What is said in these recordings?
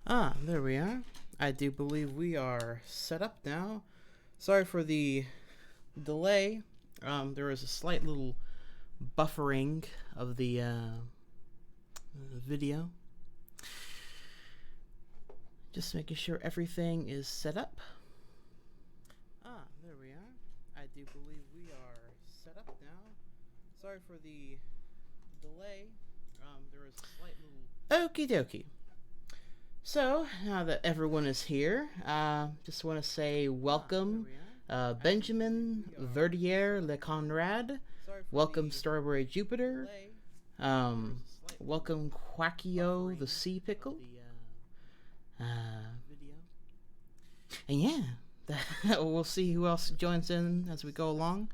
There we are. I do believe we are set up now. Sorry for the delay. There was a slight little buffering of the video. Just making sure everything is set up. There we are. I do believe we are set up now. Sorry for the delay. There was a slight little... Okie dokie. So, now that everyone is here, just want to say welcome, Benjamin Verdier Le Conrad, welcome Strawberry Jupiter, welcome Quackio the Sea Pickle, and yeah, we'll see who else joins in as we go along.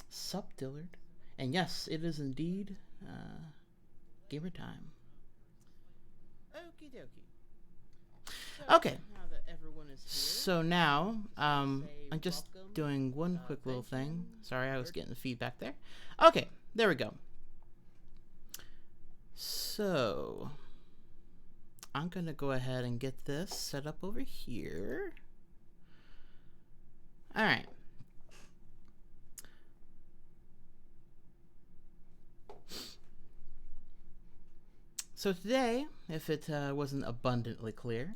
Sup Dillard, and yes, it is indeed, gamer time. Okie dokie. Okay. So now, I'm just doing one quick little thing. Sorry, I was getting the feedback there. Okay, there we go. So, I'm gonna go ahead and get this set up over here. Alright. So today, if it wasn't abundantly clear,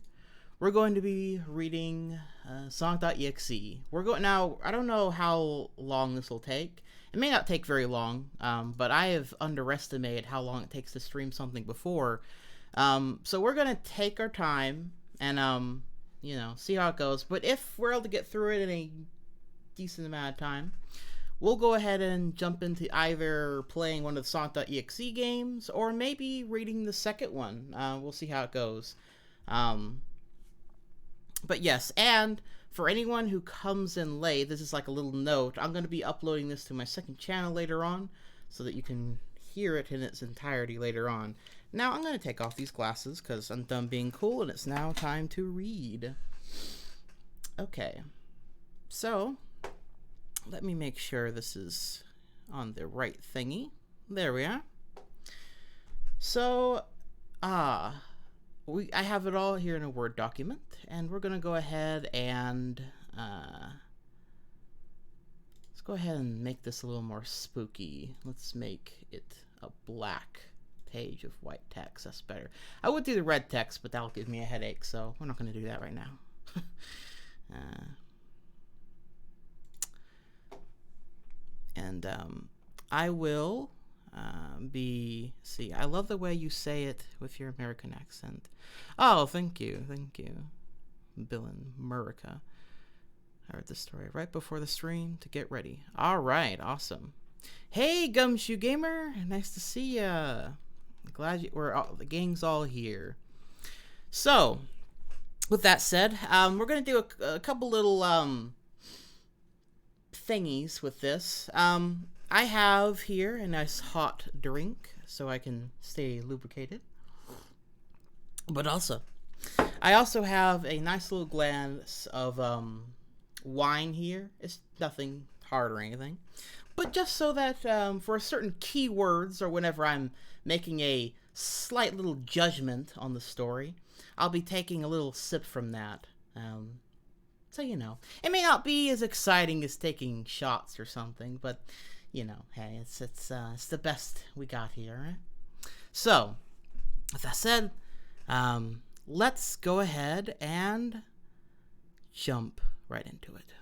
we're going to be reading Sonic.EXE. We're going now. I don't know how long this will take. It may not take very long, but I have underestimated how long it takes to stream something before. So we're gonna take our time and you know, see how it goes. But if we're able to get through it in a decent amount of time, we'll go ahead and jump into either playing one of the Sonic.EXE games or maybe reading the second one. We'll see how it goes. But yes, and for anyone who comes in late, this is like a little note. I'm going to be uploading this to my second channel later on so that you can hear it in its entirety later on. Now I'm going to take off these glasses because I'm done being cool and it's now time to read. Okay, so... let me make sure this is on the right thingy. There we are. So, I have it all here in a Word document, and we're going to go ahead and, let's go ahead and make this a little more spooky. Let's make it a black page of white text. That's better. I would do the red text, but that'll give me a headache, so we're not going to do that right now. And I will see, I love the way you say it with your American accent. Oh, thank you, Bill and Murica. I read the story right before the stream to get ready. All right, awesome. Hey, Gumshoe Gamer, nice to see ya. Glad the gang's all here. So, with that said, we're gonna do a couple little thingies with this. I have here a nice hot drink so I can stay lubricated. But also, I also have a nice little glass of wine here. It's nothing hard or anything. But just so that for certain keywords or whenever I'm making a slight little judgment on the story, I'll be taking a little sip from that. So, you know, it may not be as exciting as taking shots or something, but, you know, hey, it's the best we got here, right? So, with that said, let's go ahead and jump right into it.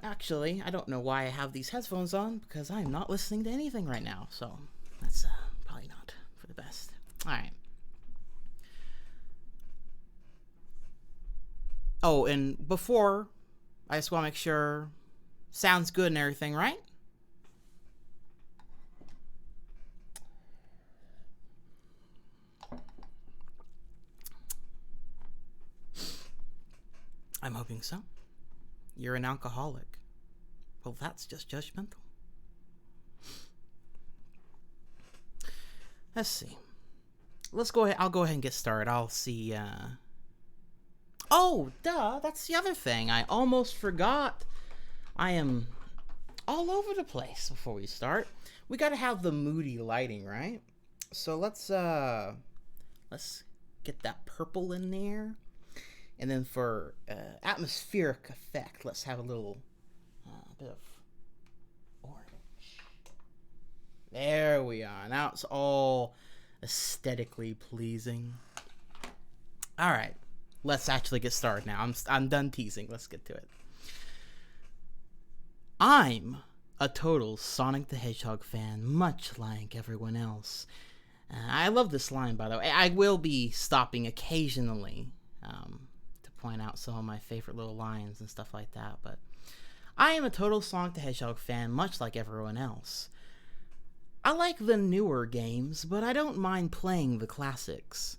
Actually, I don't know why I have these headphones on, because I'm not listening to anything right now, so that's probably not for the best. All right. Oh, and before, I just want to make sure sounds good and everything, right? I'm hoping so. You're an alcoholic. Well, that's just judgmental. Let's see. Let's go ahead. I'll go ahead and get started. I'll see, Oh, duh, that's the other thing. I almost forgot. I am all over the place before we start. We gotta have the moody lighting, right? So let's get that purple in there. And then for atmospheric effect, let's have a little bit of orange. There we are. Now it's all aesthetically pleasing. All right, let's actually get started now. I'm done teasing. Let's get to it. I'm a total Sonic the Hedgehog fan, much like everyone else. I love this line, by the way. I will be stopping occasionally to point out some of my favorite little lines and stuff like that, but I am a total Sonic the Hedgehog fan, much like everyone else. I like the newer games, but I don't mind playing the classics.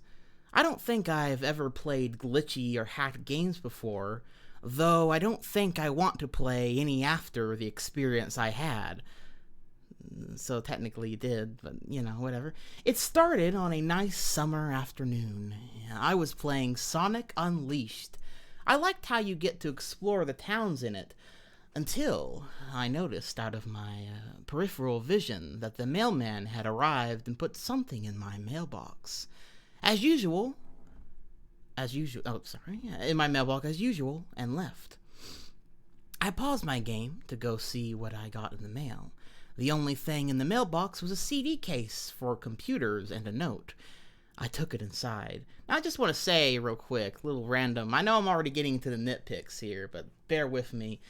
I don't think I've ever played glitchy or hacked games before, though I don't think I want to play any after the experience I had. So technically you did, but whatever. It started on a nice summer afternoon. I was playing Sonic Unleashed. I liked how you get to explore the towns in it, until I noticed out of my peripheral vision that the mailman had arrived and put something in my mailbox. In my mailbox as usual, and left. I paused my game to go see what I got in the mail. The only thing in the mailbox was a CD case for computers and a note. I took it inside. Now, I just want to say real quick, little random. I know I'm already getting to the nitpicks here, but bear with me.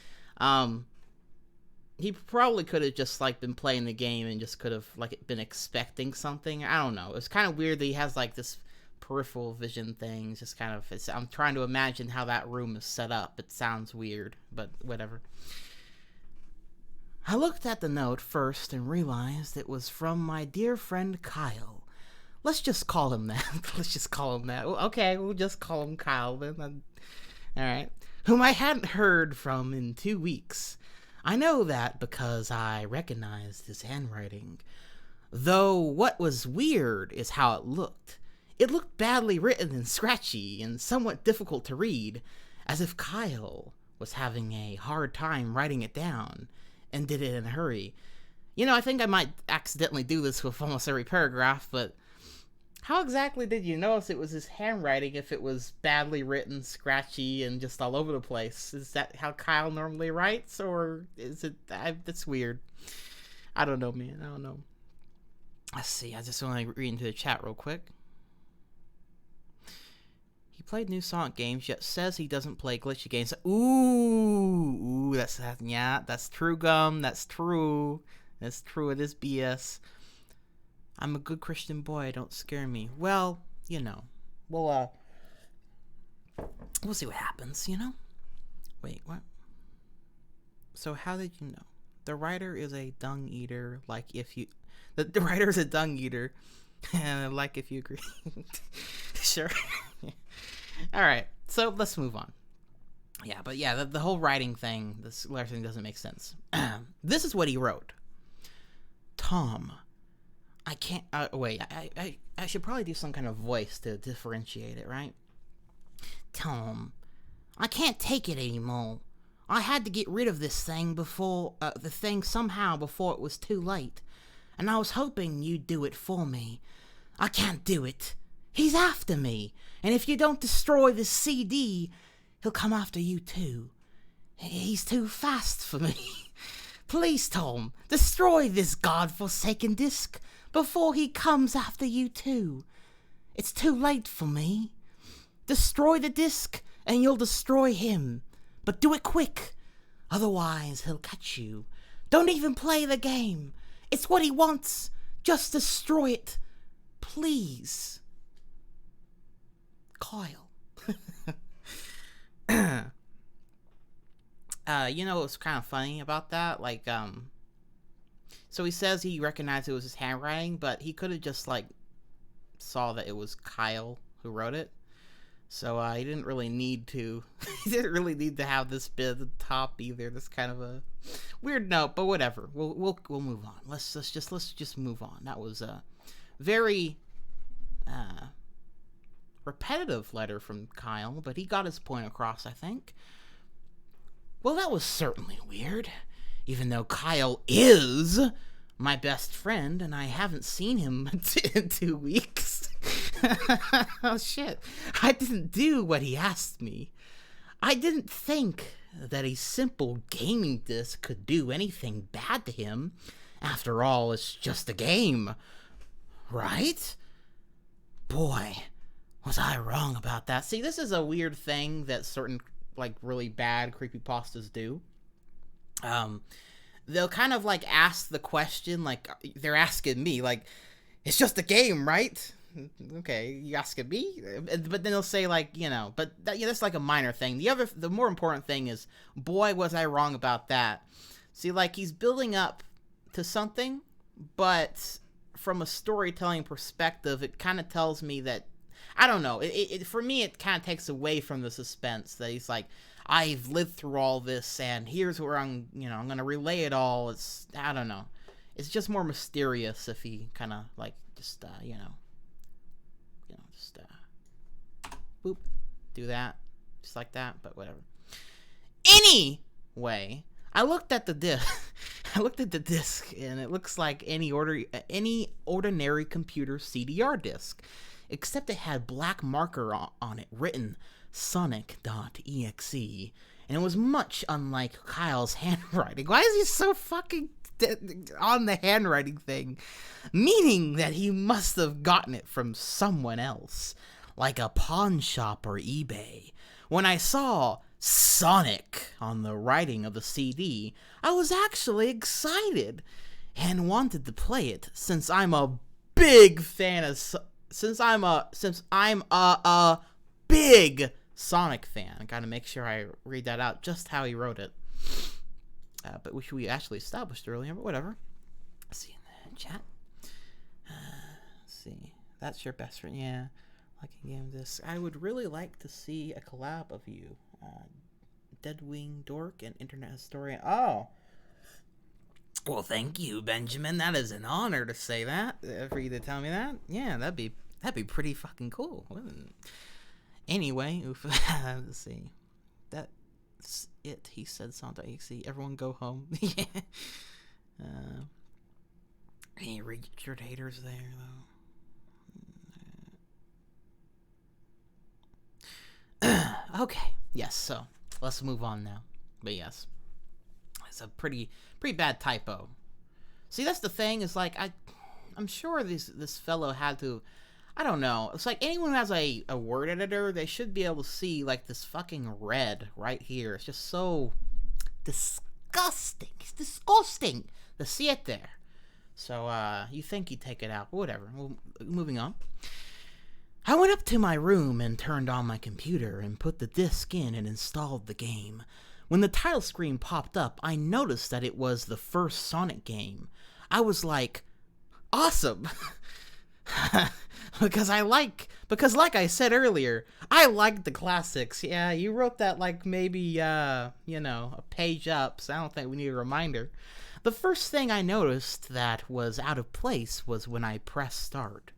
He probably could have just been playing the game and just could have been expecting something. I don't know. It's kind of weird that he has this peripheral vision thing. It's just kind of, I'm trying to imagine how that room is set up. It sounds weird, but whatever. I looked at the note first and realized it was from my dear friend Kyle. Let's just call him that. Okay, we'll just call him Kyle then. Alright. Whom I hadn't heard from in 2 weeks. I know that because I recognized his handwriting. Though what was weird is how it looked. It looked badly written and scratchy and somewhat difficult to read, as if Kyle was having a hard time writing it down and did it in a hurry. I think I might accidentally do this with almost every paragraph, but how exactly did you notice it was his handwriting if it was badly written, scratchy, and just all over the place? Is that how Kyle normally writes, or is it... that's weird. I don't know, man. I don't know. Let's see. I just want to read into the chat real quick. He played new Sonic games, yet says he doesn't play glitchy games. Ooh, that's true, Gum. That's true. That's true. It is BS. I'm a good Christian boy. Don't scare me. Well, we'll see what happens. Wait, what? So how did you know? The writer is a dung eater. The writer is a dung eater. Like if you agree. Sure. All right, so let's move on. Yeah, but yeah, the whole writing thing, this letter thing doesn't make sense. This is what he wrote. Tom, I can't, wait, I should probably do some kind of voice to differentiate it, right? Tom, I can't take it anymore. I had to get rid of this thing before it was too late. And I was hoping you'd do it for me. I can't do it. He's after me. And if you don't destroy this CD, he'll come after you too. He's too fast for me. Please, Tom, destroy this godforsaken disc before he comes after you too. It's too late for me. Destroy the disc and you'll destroy him. But do it quick. Otherwise, he'll catch you. Don't even play the game. It's what he wants. Just destroy it. Please. Kyle. What's kind of funny about that? So he says he recognized it was his handwriting, but he could have just, saw that it was Kyle who wrote it. So he didn't really need to. He didn't really need to have this bit at the top either. That's kind of a weird note, but whatever. We'll move on. Let's just move on. That was a very repetitive letter from Kyle, but he got his point across, I think. Well, that was certainly weird. even though Kyle is my best friend and I haven't seen him in 2 weeks. Oh shit, I didn't do what he asked me. I didn't think that a simple gaming disc could do anything bad to him. After all, it's just a game, right? Boy, was I wrong about that. See, this is a weird thing that certain, like, really bad creepypastas do. They'll kind of, like, ask the question, like, they're asking me, like, it's just a game, right? Okay, you asking me? But then they'll say, like, you know, but that's like a minor thing. The more important thing is, boy, was I wrong about that. See, like, he's building up to something, but from a storytelling perspective, it kind of tells me that, I don't know, for me, it kind of takes away from the suspense that he's like, I've lived through all this, and here's where I'm going to relay it all. I don't know. It's just more mysterious if he kind of, like, just, boop, do that, just like that, but whatever. Anyway, I looked at the disc, and it looks like any ordinary computer CDR disc, except it had black marker on it written Sonic.EXE, and it was much unlike Kyle's handwriting. Why is he so fucking on the handwriting thing? Meaning that he must have gotten it from someone else, like a pawn shop or eBay. When I saw Sonic on the writing of the CD, I was actually excited and wanted to play it, since I'm a big fan of since I'm a big Sonic fan. I gotta make sure I read that out just how he wrote it. But which we actually established earlier, but whatever. Let's see in the chat. Let's see. That's your best friend, yeah. Like a game of this. I would really like to see a collab of you. Deadwing Dork and Internet Historian. Oh! Well, thank you, Benjamin. That is an honor to say that. For you to tell me that. Yeah, that'd be pretty fucking cool. Anyway, let's see. That's it. He said Sonic.EXE. Everyone go home. Yeah. Any Richard haters there, though? Okay. Yes, so let's move on now. But yes. It's a pretty bad typo. See, that's the thing, is like I'm sure this fellow had to, I don't know. It's like anyone who has a word editor, they should be able to see, like, this fucking red right here. It's just so disgusting. It's disgusting to see it there. So, you think you'd take it out. Whatever. Well, moving on. I went up to my room and turned on my computer and put the disc in and installed the game. When the title screen popped up, I noticed that it was the first Sonic game. I was like, awesome! Because like I said earlier, I like the classics. Yeah, you wrote that like maybe, a page up, so I don't think we need a reminder. The first thing I noticed that was out of place was when I pressed start.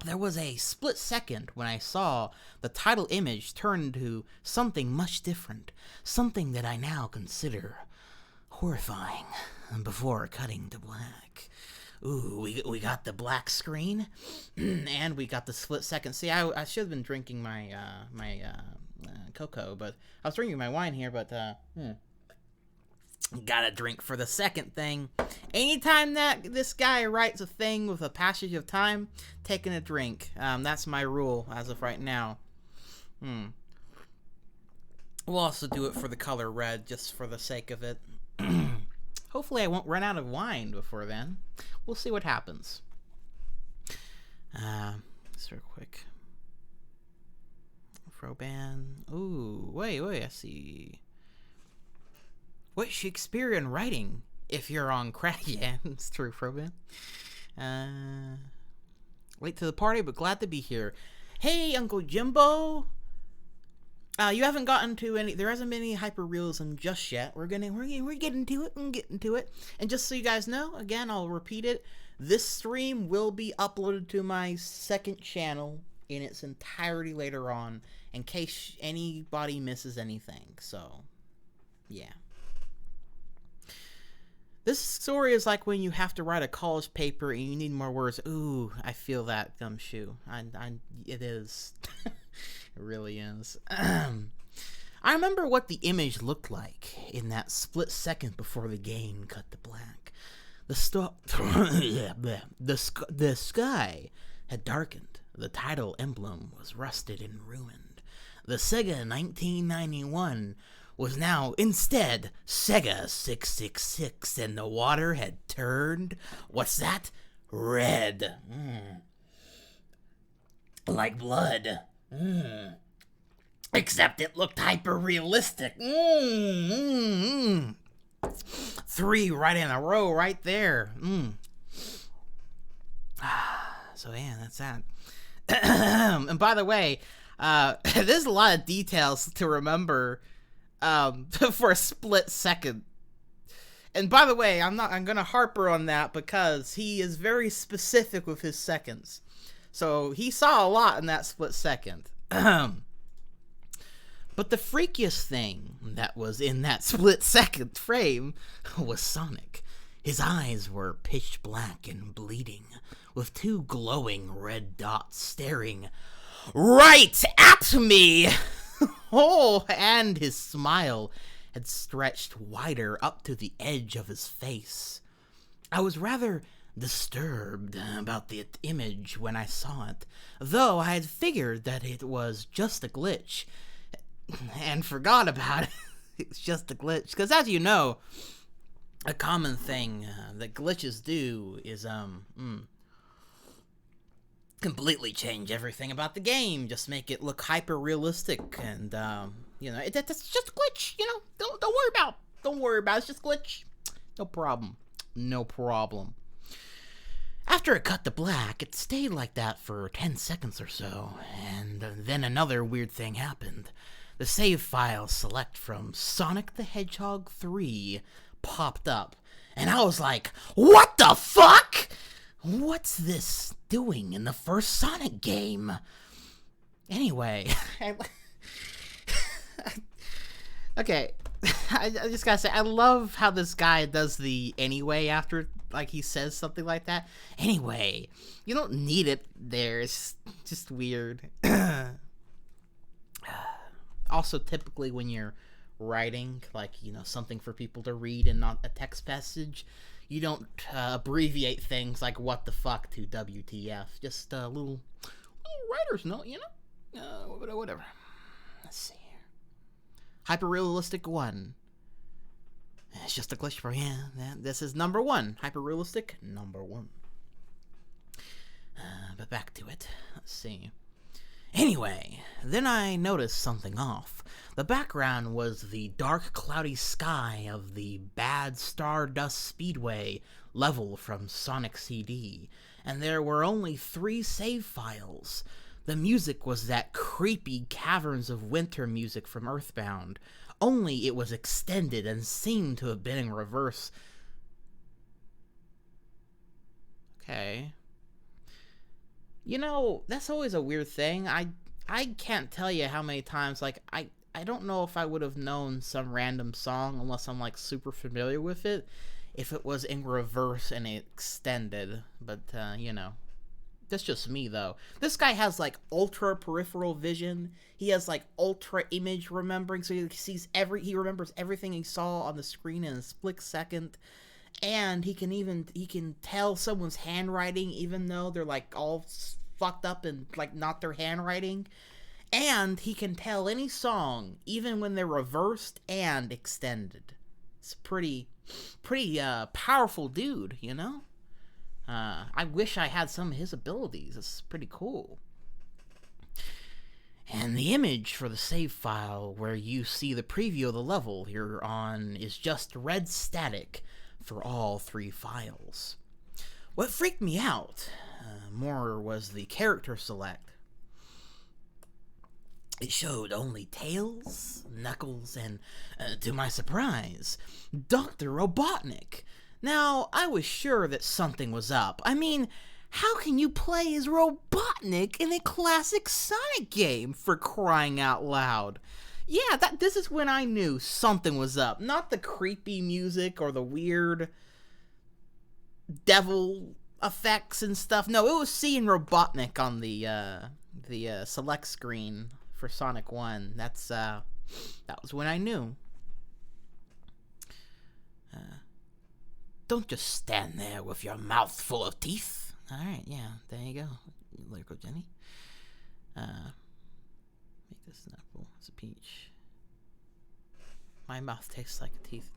There was a split second when I saw the title image turn into something much different, something that I now consider horrifying, before cutting to black. Ooh, we got the black screen, and we got the split second. See, I should have been drinking my cocoa, but I was drinking my wine here, but gotta drink for the second thing. Anytime that this guy writes a thing with a passage of time, taking a drink. That's my rule as of right now. We'll also do it for the color red, just for the sake of it. Hopefully I won't run out of wine before then. We'll see what happens. Just real quick. Froban. Ooh, wait, I see. What Shakespearean writing? If you're on crack, yeah, it's true, Froban. Late to the party, but glad to be here. Hey, Uncle Jimbo. You haven't gotten to any. There hasn't been any hyperrealism just yet. We're getting to it and getting to it. And just so you guys know, again, I'll repeat it. This stream will be uploaded to my second channel in its entirety later on, in case anybody misses anything. So, yeah. This story is like when you have to write a college paper and you need more words. Ooh, I feel that, gumshoe. It is. It really is. I remember what the image looked like in that split second before the game cut to black. The sky had darkened. The title emblem was rusted and ruined. The Sega 1991 was now instead Sega 666, and the water had turned, what's that? Red. Like blood. Except it looked hyper-realistic. 3 right in a row right there. So yeah, that's that. And by the way, there's a lot of details to remember for a split second. And by the way, I'm gonna harper on that because he is very specific with his seconds. So he saw a lot in that split second. But the freakiest thing that was in that split second frame was Sonic. His eyes were pitch black and bleeding, with 2 glowing red dots staring right at me. Oh, and his smile had stretched wider up to the edge of his face. I was rather disturbed about the image when I saw it, though I had figured that it was just a glitch and forgot about it. It's just a glitch, because as you know, a common thing that glitches do is completely change everything about the game, just make it look hyper realistic, and that's just a glitch. Don't worry about it. It's just a glitch. No problem. After it cut to black, it stayed like that for 10 seconds or so, and then another weird thing happened. The save file select from Sonic the Hedgehog 3 popped up, and I was like, what the fuck? What's this doing in the first Sonic game? Anyway, okay, I just gotta say, I love how this guy does the anyway after, like, he says something like that. Anyway, you don't need it there, it's just weird. Also, typically when you're writing, like, something for people to read and not a text passage, you don't abbreviate things like what the fuck to WTF. Just a little writer's note, whatever. Let's see here. Hyper-realistic 1. It's just a glitch for you. This is number 1. Hyper-realistic number 1. But back to it. Let's see. Anyway, then I noticed something off. The background was the dark, cloudy sky of the Bad Stardust Speedway level from Sonic CD, and there were only 3 save files. The music was that creepy Caverns of Winter music from Earthbound, only it was extended and seemed to have been in reverse. Okay. That's always a weird thing. I can't tell you how many times, like, I don't know if I would have known some random song unless I'm, like, super familiar with it, if it was in reverse and extended, but, that's just me, though. This guy has, like, ultra peripheral vision. He has, like, ultra image remembering, so he remembers everything he saw on the screen in a split second. And he can tell someone's handwriting even though they're, like, all fucked up and, like, not their handwriting. And he can tell any song even when they're reversed and extended. It's pretty powerful dude, I wish I had some of his abilities. It's pretty cool. And the image for the save file where you see the preview of the level you're on is just red static for all 3 files. What freaked me out more was the character select. It showed only Tails, Knuckles, and, to my surprise, Dr. Robotnik. Now, I was sure that something was up. I mean, how can you play as Robotnik in a classic Sonic game, for crying out loud? Yeah, this is when I knew something was up. Not the creepy music or the weird devil effects and stuff. No, it was seeing Robotnik on the select screen for Sonic 1. That was when I knew. Don't just stand there with your mouth full of teeth. Alright, yeah, there you go. Lyrical Jenny. Make this an apple. It's a peach. My mouth tastes like teeth.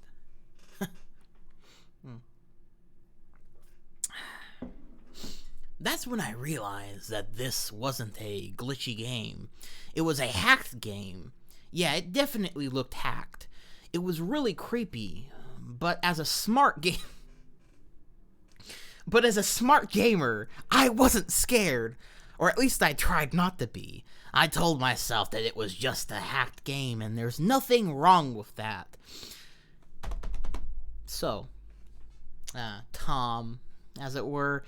That's when I realized that this wasn't a glitchy game. It was a hacked game. Yeah, it definitely looked hacked. It was really creepy, but as a smart gamer, I wasn't scared, or at least I tried not to be. I told myself that it was just a hacked game, and there's nothing wrong with that. So, Tom, as it were,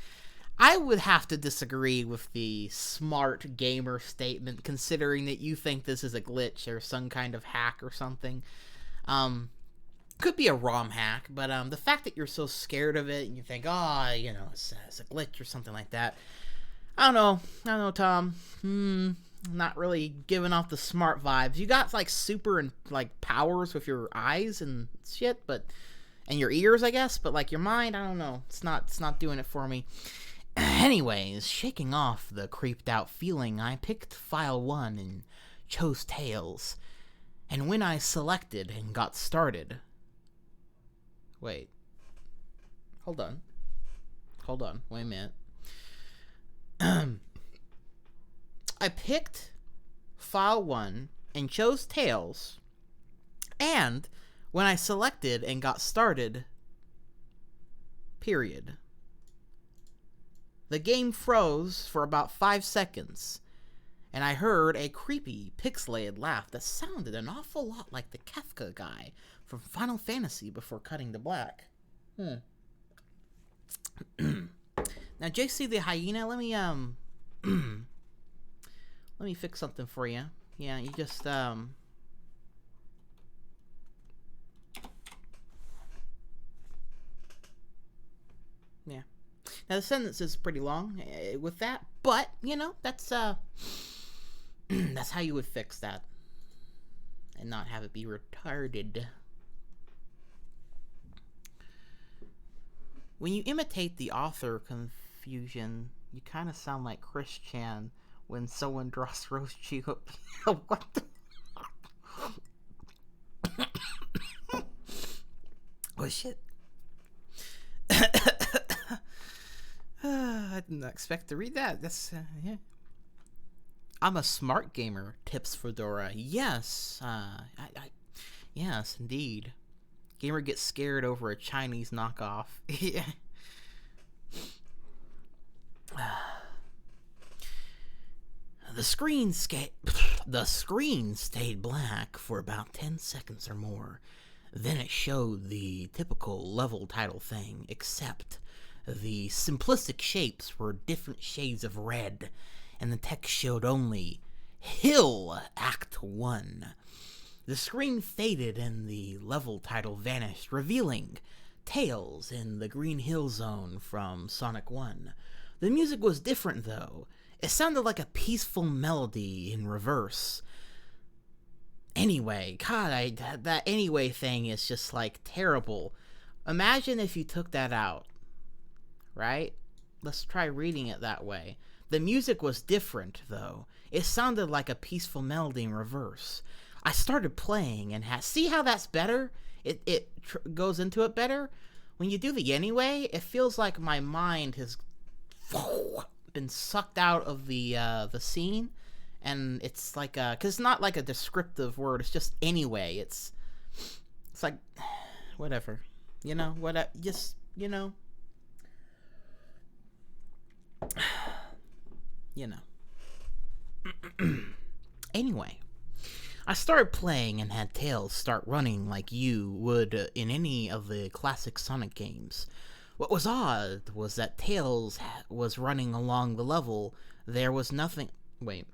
I would have to disagree with the smart gamer statement, considering that you think this is a glitch or some kind of hack or something. Could be a ROM hack, but the fact that you're so scared of it and you think, it's a glitch or something like that. I don't know, Tom. Not really giving off the smart vibes. You got like super and like powers with your eyes and shit, and your ears, I guess, but like your mind, I don't know. It's not doing it for me. Anyways, shaking off the creeped out feeling, I picked file 1 and chose Tails. And when I selected and got started... Wait. Hold on, wait a minute. I picked file 1 and chose Tails, and when I selected and got started, period. The game froze for about 5 seconds, and I heard a creepy, pixelated laugh that sounded an awful lot like the Kefka guy from Final Fantasy before cutting to black. Now, JC the Hyena, let me fix something for you. Yeah, you just, yeah. Now, the sentence is pretty long with that, but, that's how you would fix that and not have it be retarded. When you imitate the author confusion, you kind of sound like Chris Chan when someone draws roast Chico. What the? Oh, shit. I didn't expect to read that. That's, yeah. I'm a smart gamer, tips Fedora. Yes, yes, indeed. Gamer gets scared over a Chinese knockoff. Yeah. The screen stayed black for about 10 seconds or more. Then it showed the typical level title thing, except the simplistic shapes were different shades of red, and the text showed only Hill Act 1. The screen faded and the level title vanished, revealing Tails in the Green Hill Zone from Sonic 1. The music was different, though. It sounded like a peaceful melody in reverse. Anyway, God, that anyway thing is just, like, terrible. Imagine if you took that out, right? Let's try reading it that way. The music was different, though. It sounded like a peaceful melody in reverse. I started playing and see how that's better? It goes into it better? When you do the anyway, it feels like my mind has been sucked out of the scene, and it's like because it's not like a descriptive word. It's just anyway. It's like whatever, Anyway, I started playing and had Tails start running like you would in any of the classic Sonic games. What was odd was that Tails was running along the level. There was nothing... Wait.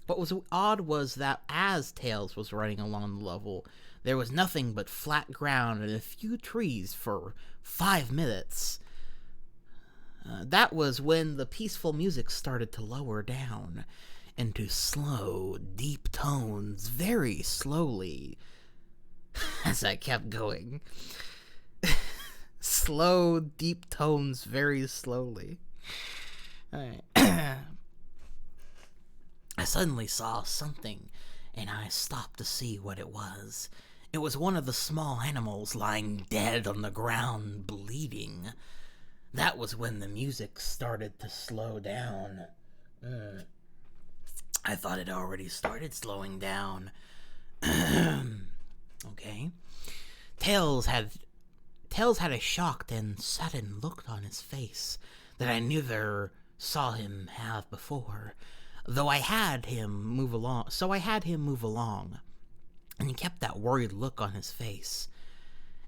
What was odd was that as Tails was running along the level, there was nothing but flat ground and a few trees for 5 minutes. That was when the peaceful music started to lower down into slow, deep tones very slowly as I kept going. Slow, deep tones very slowly. Alright. I suddenly saw something, and I stopped to see what it was. It was one of the small animals lying dead on the ground, bleeding. That was when the music started to slow down. I thought it already started slowing down. Okay. Tails had a shocked and sudden look on his face that I never saw him have before, though I had him move along. And he kept that worried look on his face.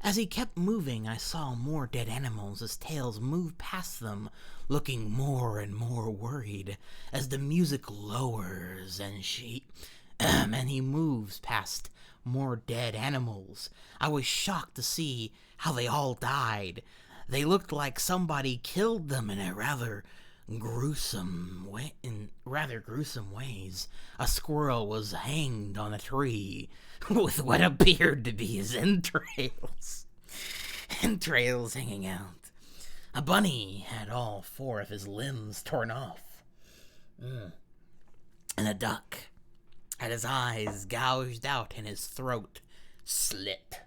As he kept moving, I saw more dead animals as Tails moved past them, looking more and more worried as the music lowers and he moves past more dead animals. I was shocked to see how they all died. They looked like somebody killed them in rather gruesome ways. A squirrel was hanged on a tree with what appeared to be his entrails hanging out. A bunny had all 4 of his limbs torn off. And a duck had his eyes gouged out and his throat slit.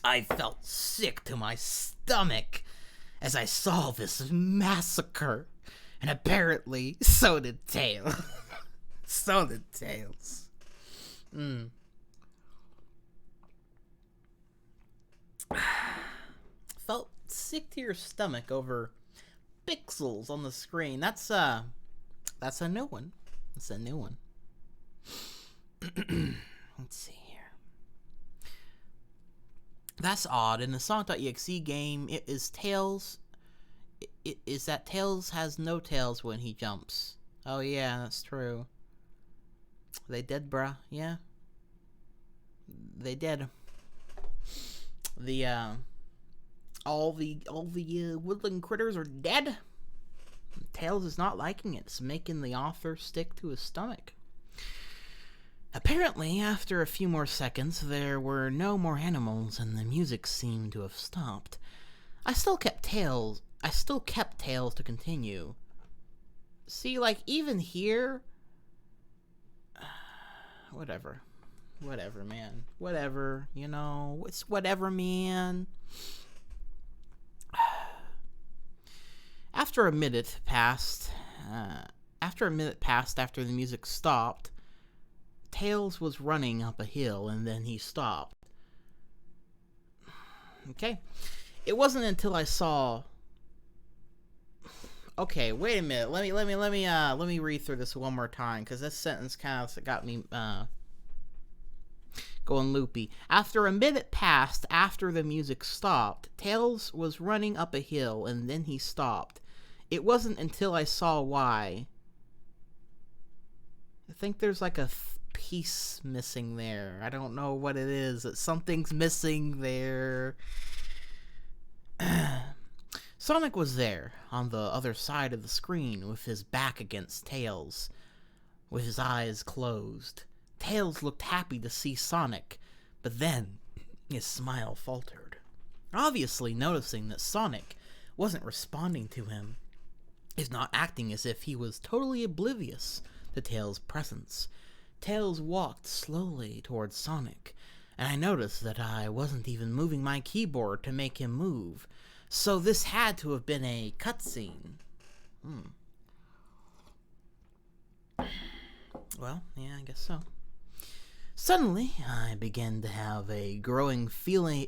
I felt sick to my stomach as I saw this massacre, and apparently so did Tails. So did Tails. Felt sick to your stomach over pixels on the screen. That's a new one. That's a new one. Let's see here. That's odd. In the Sonic.EXE game, it is Tails. It is that Tails has no tails when he jumps. Oh yeah, that's true. They did, bruh. Yeah. They did. All the woodland critters are dead. Tails is not liking it. It's making the author stick to his stomach. Apparently, after a few more seconds, there were no more animals and the music seemed to have stopped. I still kept Tails to continue. See, like, even here... Whatever, man. Whatever, you know. It's whatever, man. After a minute passed after the music stopped, Tails was running up a hill and then he stopped. Okay. It wasn't until I saw... Okay, wait a minute. Let me read through this one more time, because this sentence kind of got me going loopy. After a minute passed after the music stopped, Tails was running up a hill and then he stopped. It wasn't until I saw why. I think there's like a piece missing there. I don't know what it is. Something's missing there. Sonic was there, on the other side of the screen, with his back against Tails, with his eyes closed. Tails looked happy to see Sonic, but then his smile faltered, obviously noticing that Sonic wasn't responding to him. He's not acting as if he was totally oblivious to Tails' presence. Tails walked slowly towards Sonic, and I noticed that I wasn't even moving my keyboard to make him move. So this had to have been a cutscene. Well, yeah, I guess so. Suddenly, I began to have a growing feeling...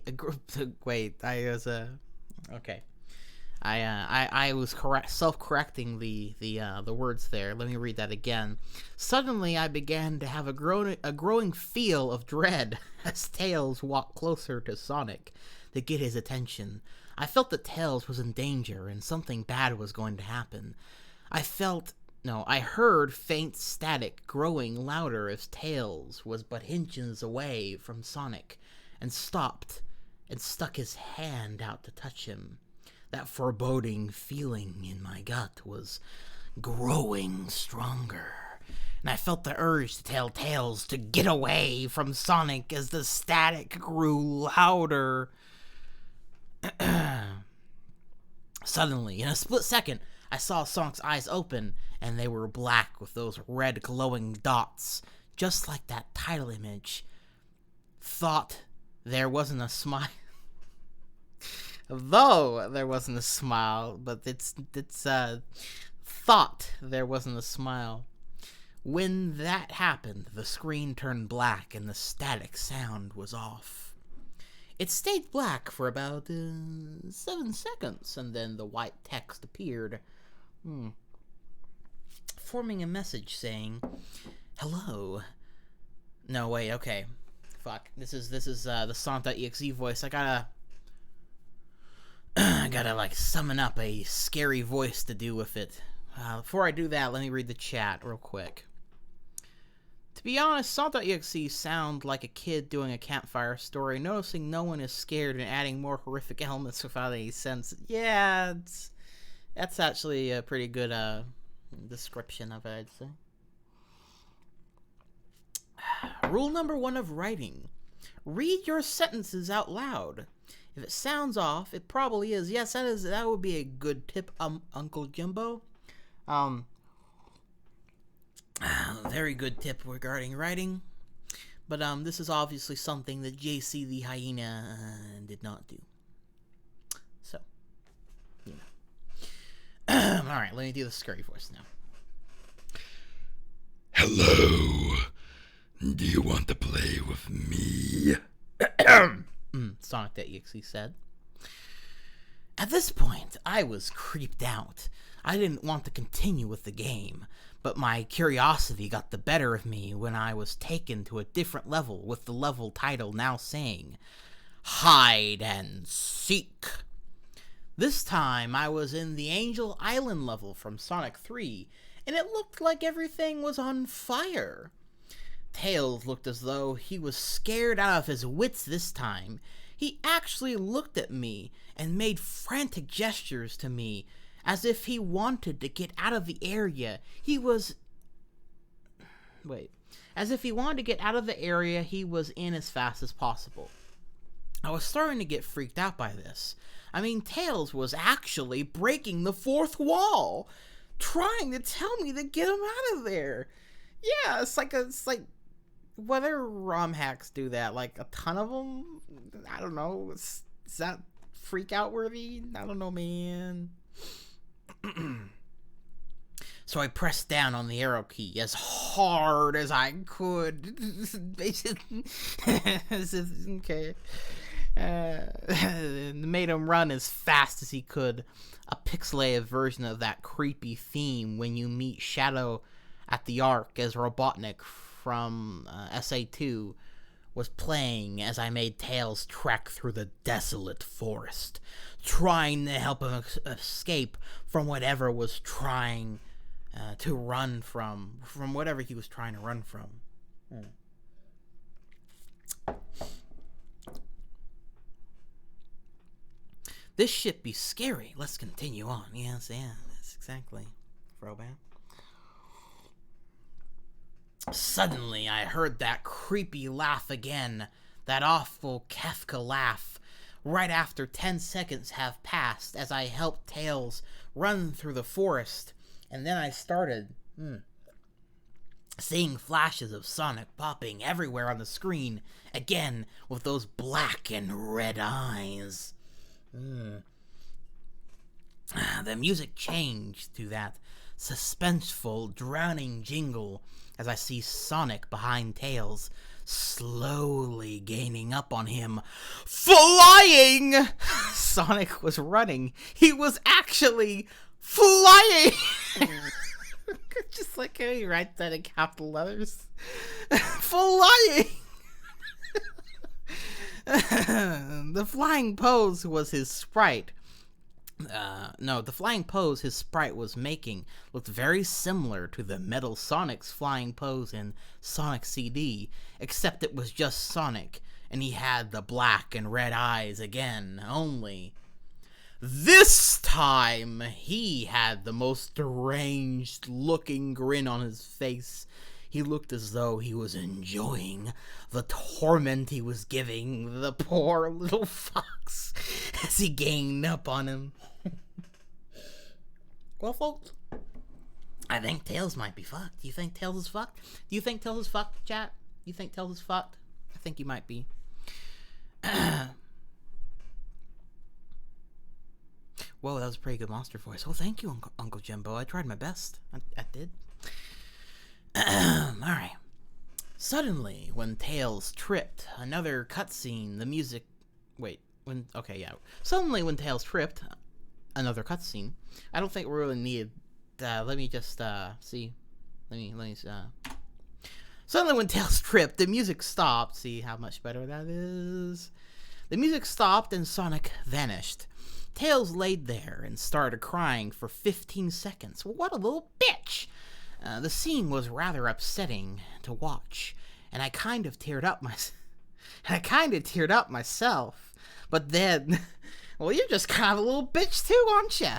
Okay. I was self-correcting the words there. Let me read that again. Suddenly, I began to have a growing feel of dread as Tails walked closer to Sonic to get his attention. I felt that Tails was in danger and something bad was going to happen. I heard faint static growing louder as Tails was but inches away from Sonic and stopped and stuck his hand out to touch him. That foreboding feeling in my gut was growing stronger, and I felt the urge to tell Tails to get away from Sonic as the static grew louder. Suddenly, in a split second, I saw Sonic's eyes open, and they were black with those red glowing dots, just like that title image. Thought there wasn't a smile. Though there wasn't a smile, but it's thought there wasn't a smile. When that happened, the screen turned black and the static sound was off. It stayed black for about 7 seconds, and then the white text appeared, forming a message saying, "Hello." No, wait, okay. Fuck. This is the Sonic.EXE voice. I gotta like summon up a scary voice to do with it. Before I do that, let me read the chat real quick. To be honest, Sonic.EXE sound like a kid doing a campfire story, noticing no one is scared and adding more horrific elements without any sense. Yeah, that's actually a pretty good description of it, I'd say. Rule number 1 of writing. Read your sentences out loud. If it sounds off, it probably is. Yes, that would be a good tip, Uncle Jimbo. Very good tip regarding writing. But this is obviously something that JC the Hyena did not do. So, you know. Alright, let me do the scary voice now. Hello. Do you want to play with me? Sonic.exe said. At this point, I was creeped out. I didn't want to continue with the game, but my curiosity got the better of me when I was taken to a different level with the level title now saying, Hide and Seek. This time, I was in the Angel Island level from Sonic 3, and it looked like everything was on fire. Tails looked as though he was scared out of his wits this time. He actually looked at me and made frantic gestures to me, as if he wanted to get out of the area he was in as fast as possible. I was starting to get freaked out by this. I mean, Tails was actually breaking the fourth wall, trying to tell me to get him out of there. Yeah, it's like whether ROM hacks do that, like a ton of them. I don't know. Is that freak out worthy? I don't know, man. So I pressed down on the arrow key as hard as I could. Okay. Made him run as fast as he could. A pixelated version of that creepy theme when you meet Shadow at the Ark as Robotnik from SA2 was playing as I made Tails trek through the desolate forest, trying to help him escape from whatever was trying to run from whatever he was trying to run from. This should be scary. Let's continue on. Yes, yeah, that's exactly. Throwback. Suddenly, I heard that creepy laugh again, that awful Kefka laugh, right after 10 seconds have passed as I helped Tails run through the forest, and then I started seeing flashes of Sonic popping everywhere on the screen, again with those black and red eyes. The music changed to that suspenseful, drowning jingle as I see Sonic behind Tails, slowly gaining up on him. Flying! Sonic was running. He was actually flying! Just like how he writes that in capital letters. Flying! The flying pose was his sprite. The flying pose his sprite was making looked very similar to the Metal Sonic's flying pose in Sonic CD, except it was just Sonic, and he had the black and red eyes again, only. This time, he had the most deranged looking grin on his face. He looked as though he was enjoying the torment he was giving the poor little fox as he ganged up on him. Well, folks, I think Tails might be fucked. Do you think Tails is fucked? Do you think Tails is fucked, chat? You think Tails is fucked? I think he might be. Whoa, that was a pretty good monster voice. Well, thank you, Uncle Jimbo. I tried my best. I did. Alright. Suddenly, when Tails tripped, another cutscene, the music... Wait, when... Okay, yeah. Suddenly, when Tails tripped, another cutscene. I don't think we really need... let me just, see. Suddenly, when Tails tripped, the music stopped. See how much better that is? The music stopped and Sonic vanished. Tails laid there and started crying for 15 seconds. What a little bitch! The scene was rather upsetting to watch, and I kind of teared up myself. But then, well, you're just kind of a little bitch too, aren't ya?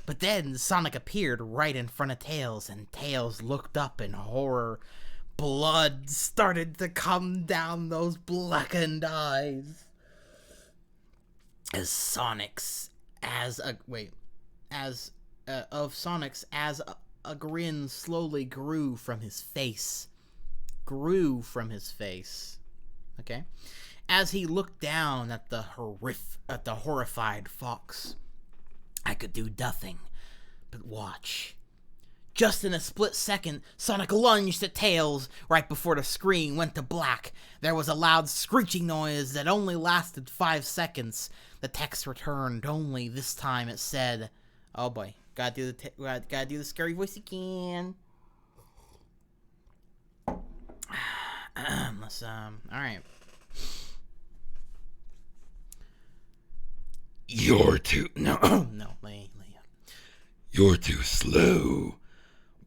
But then Sonic appeared right in front of Tails, and Tails looked up in horror. Blood started to come down those blackened eyes. Sonic's a grin slowly grew from his face. Okay? As he looked down at the horrified fox. I could do nothing but watch. Just in a split second, Sonic lunged at Tails. Right before the screen went to black, there was a loud screeching noise that only lasted 5 seconds. The text returned, only this time it said, oh boy, gotta do the scary voice again. Alright. You're too... No. No, You're too slow.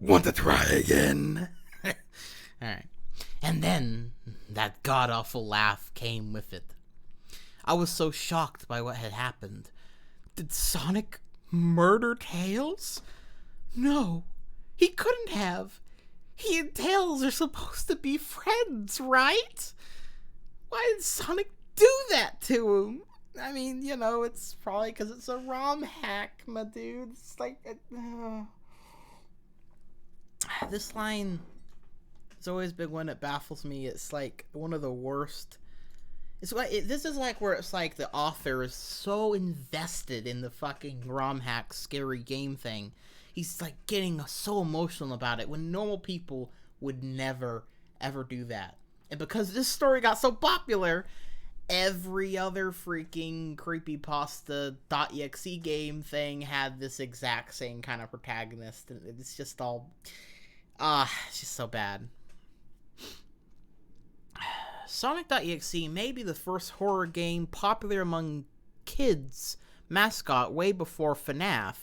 Want to try again? Alright. And then, that god-awful laugh came with it. I was so shocked by what had happened. Did Sonic murder Tails? No, he couldn't have. He and Tails are supposed to be friends, right? Why did Sonic do that to him? I mean, you know, it's probably because it's a ROM hack, my dude. It's like... This line has always been one that baffles me. It's like one of the worst. It's like this is like where it's like the author is so invested in the fucking ROM hack scary game thing. He's like getting so emotional about it when normal people would never ever do that. And because this story got so popular, every other freaking creepypasta.exe game thing had this exact same kind of protagonist. And it's just all it's just so bad. Sonic.exe may be the first horror game popular among kids mascot way before FNAF,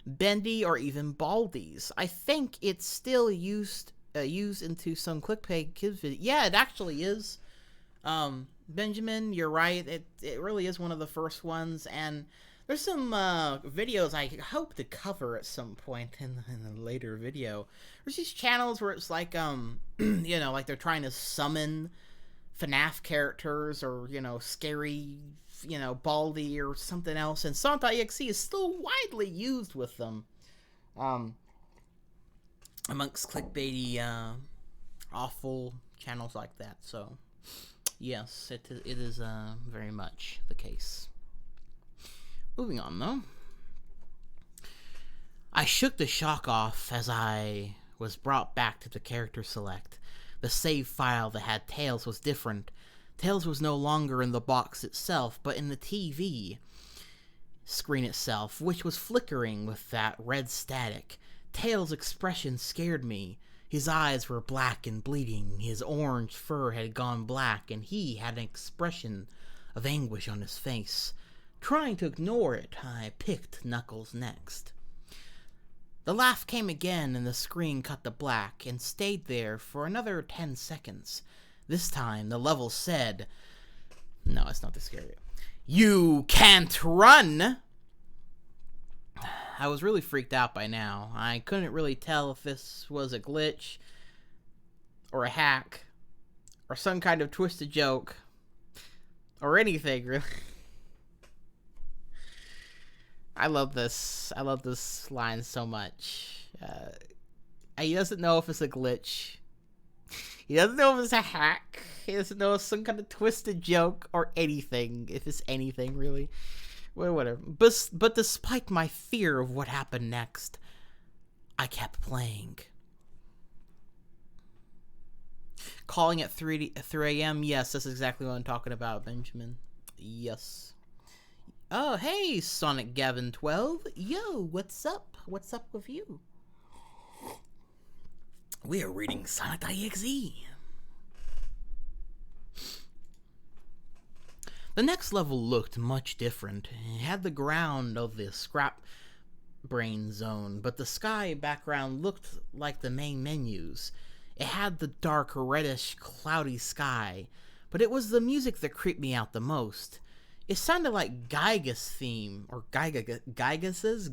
Bendy, or even Baldi's. I think it's still used into some clickbait kids videos. Yeah, it actually is. Benjamin, you're right. It really is one of the first ones, and there's some videos I hope to cover at some point in a later video. There's these channels where it's like you know, like they're trying to summon FNAF characters, or, you know, scary, you know, Baldi or something else, and Sonic.exe is still widely used with them amongst clickbaity awful channels like that. So yes, it is very much the case. Moving on, though. I shook the shock off as I was brought back to the character select. The save file that had Tails was different. Tails was no longer in the box itself, but in the TV screen itself, which was flickering with that red static. Tails' expression scared me. His eyes were black and bleeding, his orange fur had gone black, and he had an expression of anguish on his face. Trying to ignore it, I picked Knuckles next. The laugh came again, and the screen cut to black, and stayed there for another 10 seconds. This time, the level said... No, it's not this scary. You can't run! I was really freaked out by now. I couldn't really tell if this was a glitch or a hack or some kind of twisted joke or anything, really. I love this. I love this line so much. He doesn't know if it's a glitch. He doesn't know if it's a hack. He doesn't know if it's some kind of twisted joke or anything. If it's anything, really. Well, whatever. But despite my fear of what happened next, I kept playing. Calling at 3 a.m. Yes, that's exactly what I'm talking about, Benjamin. Yes. Oh, hey, Sonic Gavin 12. Yo, what's up? What's up with you? We are reading Sonic.EXE. The next level looked much different. It had the ground of the scrap brain zone, but the sky background looked like the main menus. It had the dark, reddish, cloudy sky, but it was the music that creeped me out the most. It sounded like Gygas theme, or Gygas's?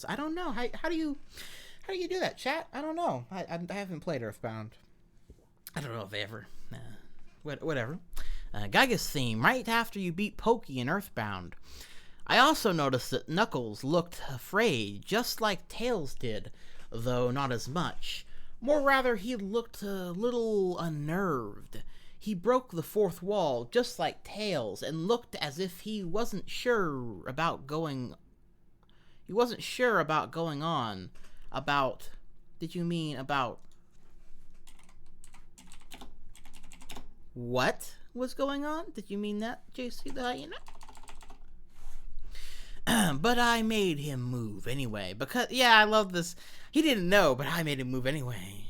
I don't know. How do you do that, chat? I don't know. I haven't played Earthbound. I don't know if ever. Whatever. Gygas theme, right after you beat Pokey in Earthbound. I also noticed that Knuckles looked afraid, just like Tails did, though not as much. More rather, he looked a little unnerved. He broke the fourth wall, just like Tails, and looked as if he wasn't sure about going on. About... Did you mean about... What was going on? Did you mean that, JC the Hyena? But I made him move anyway, because... Yeah, I love this. He didn't know, but I made him move anyway.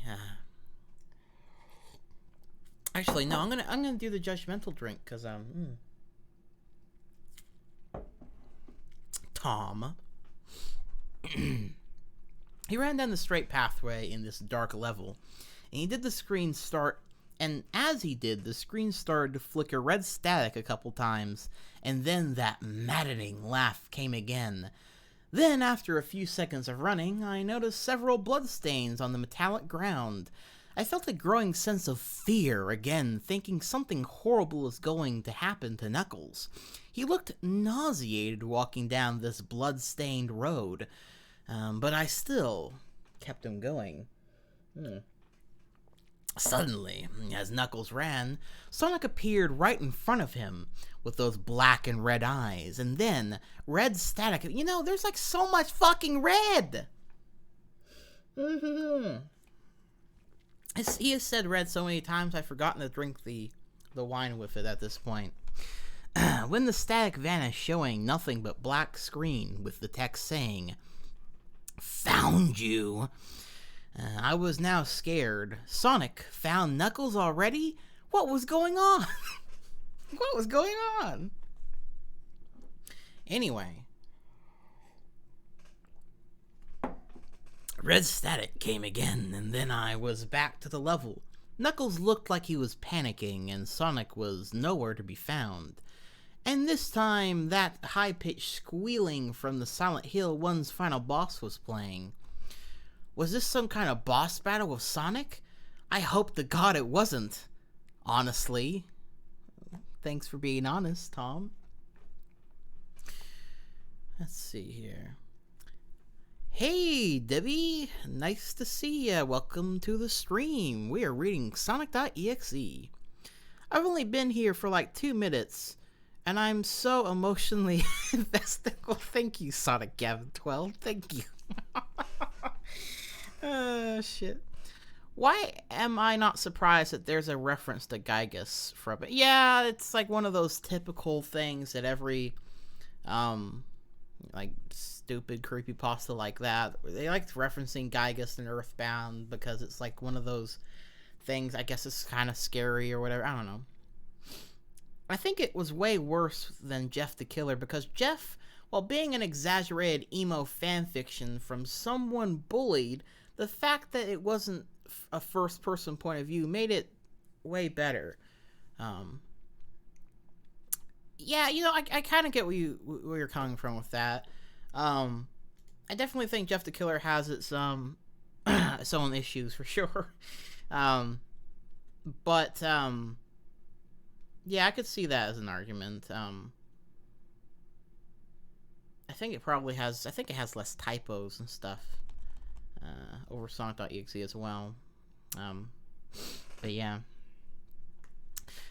Actually, no, I'm gonna do the judgmental drink, because, Tom. He ran down the straight pathway in this dark level, and he did the screen start, and as he did, the screen started to flicker red static a couple times, and then that maddening laugh came again. Then, after a few seconds of running, I noticed several bloodstains on the metallic ground. I felt a growing sense of fear again, thinking something horrible was going to happen to Knuckles. He looked nauseated walking down this blood-stained road, but I still kept him going. Suddenly, as Knuckles ran, Sonic appeared right in front of him with those black and red eyes, and then red static. You know, there's like so much fucking red! He has said red so many times I've forgotten to drink the wine with it at this point. When the static vanished, showing nothing but black screen with the text saying, "Found you." I was now scared. Sonic found Knuckles already? What was going on? What was going on? Anyway. Red static came again, and then I was back to the level. Knuckles looked like he was panicking, and Sonic was nowhere to be found. And this time, that high-pitched squealing from the Silent Hill 1's final boss was playing. Was this some kind of boss battle with Sonic? I hope to God it wasn't. Honestly. Thanks for being honest, Tom. Let's see here. Hey, Debbie. Nice to see ya. Welcome to the stream. We are reading Sonic.EXE. I've only been here for like 2 minutes, and I'm so emotionally invested. Well, thank you, Sonic Gavin 12. Thank you. Shit. Why am I not surprised that there's a reference to Gygas from it? Yeah, it's like one of those typical things that every, like, stupid creepypasta like that, they like referencing Gygas and Earthbound because it's like one of those things, I guess it's kind of scary or whatever, I don't know. I think it was way worse than Jeff the Killer because Jeff, while being an exaggerated emo fanfiction from someone bullied, the fact that it wasn't a first-person point of view made it way better. Yeah, you know, I kind of get where you're coming from with that. I definitely think Jeff the Killer has its its own issues for sure. But yeah, I could see that as an argument. I think it probably has. I think it has less typos and stuff over Sonic.EXE as well. But yeah.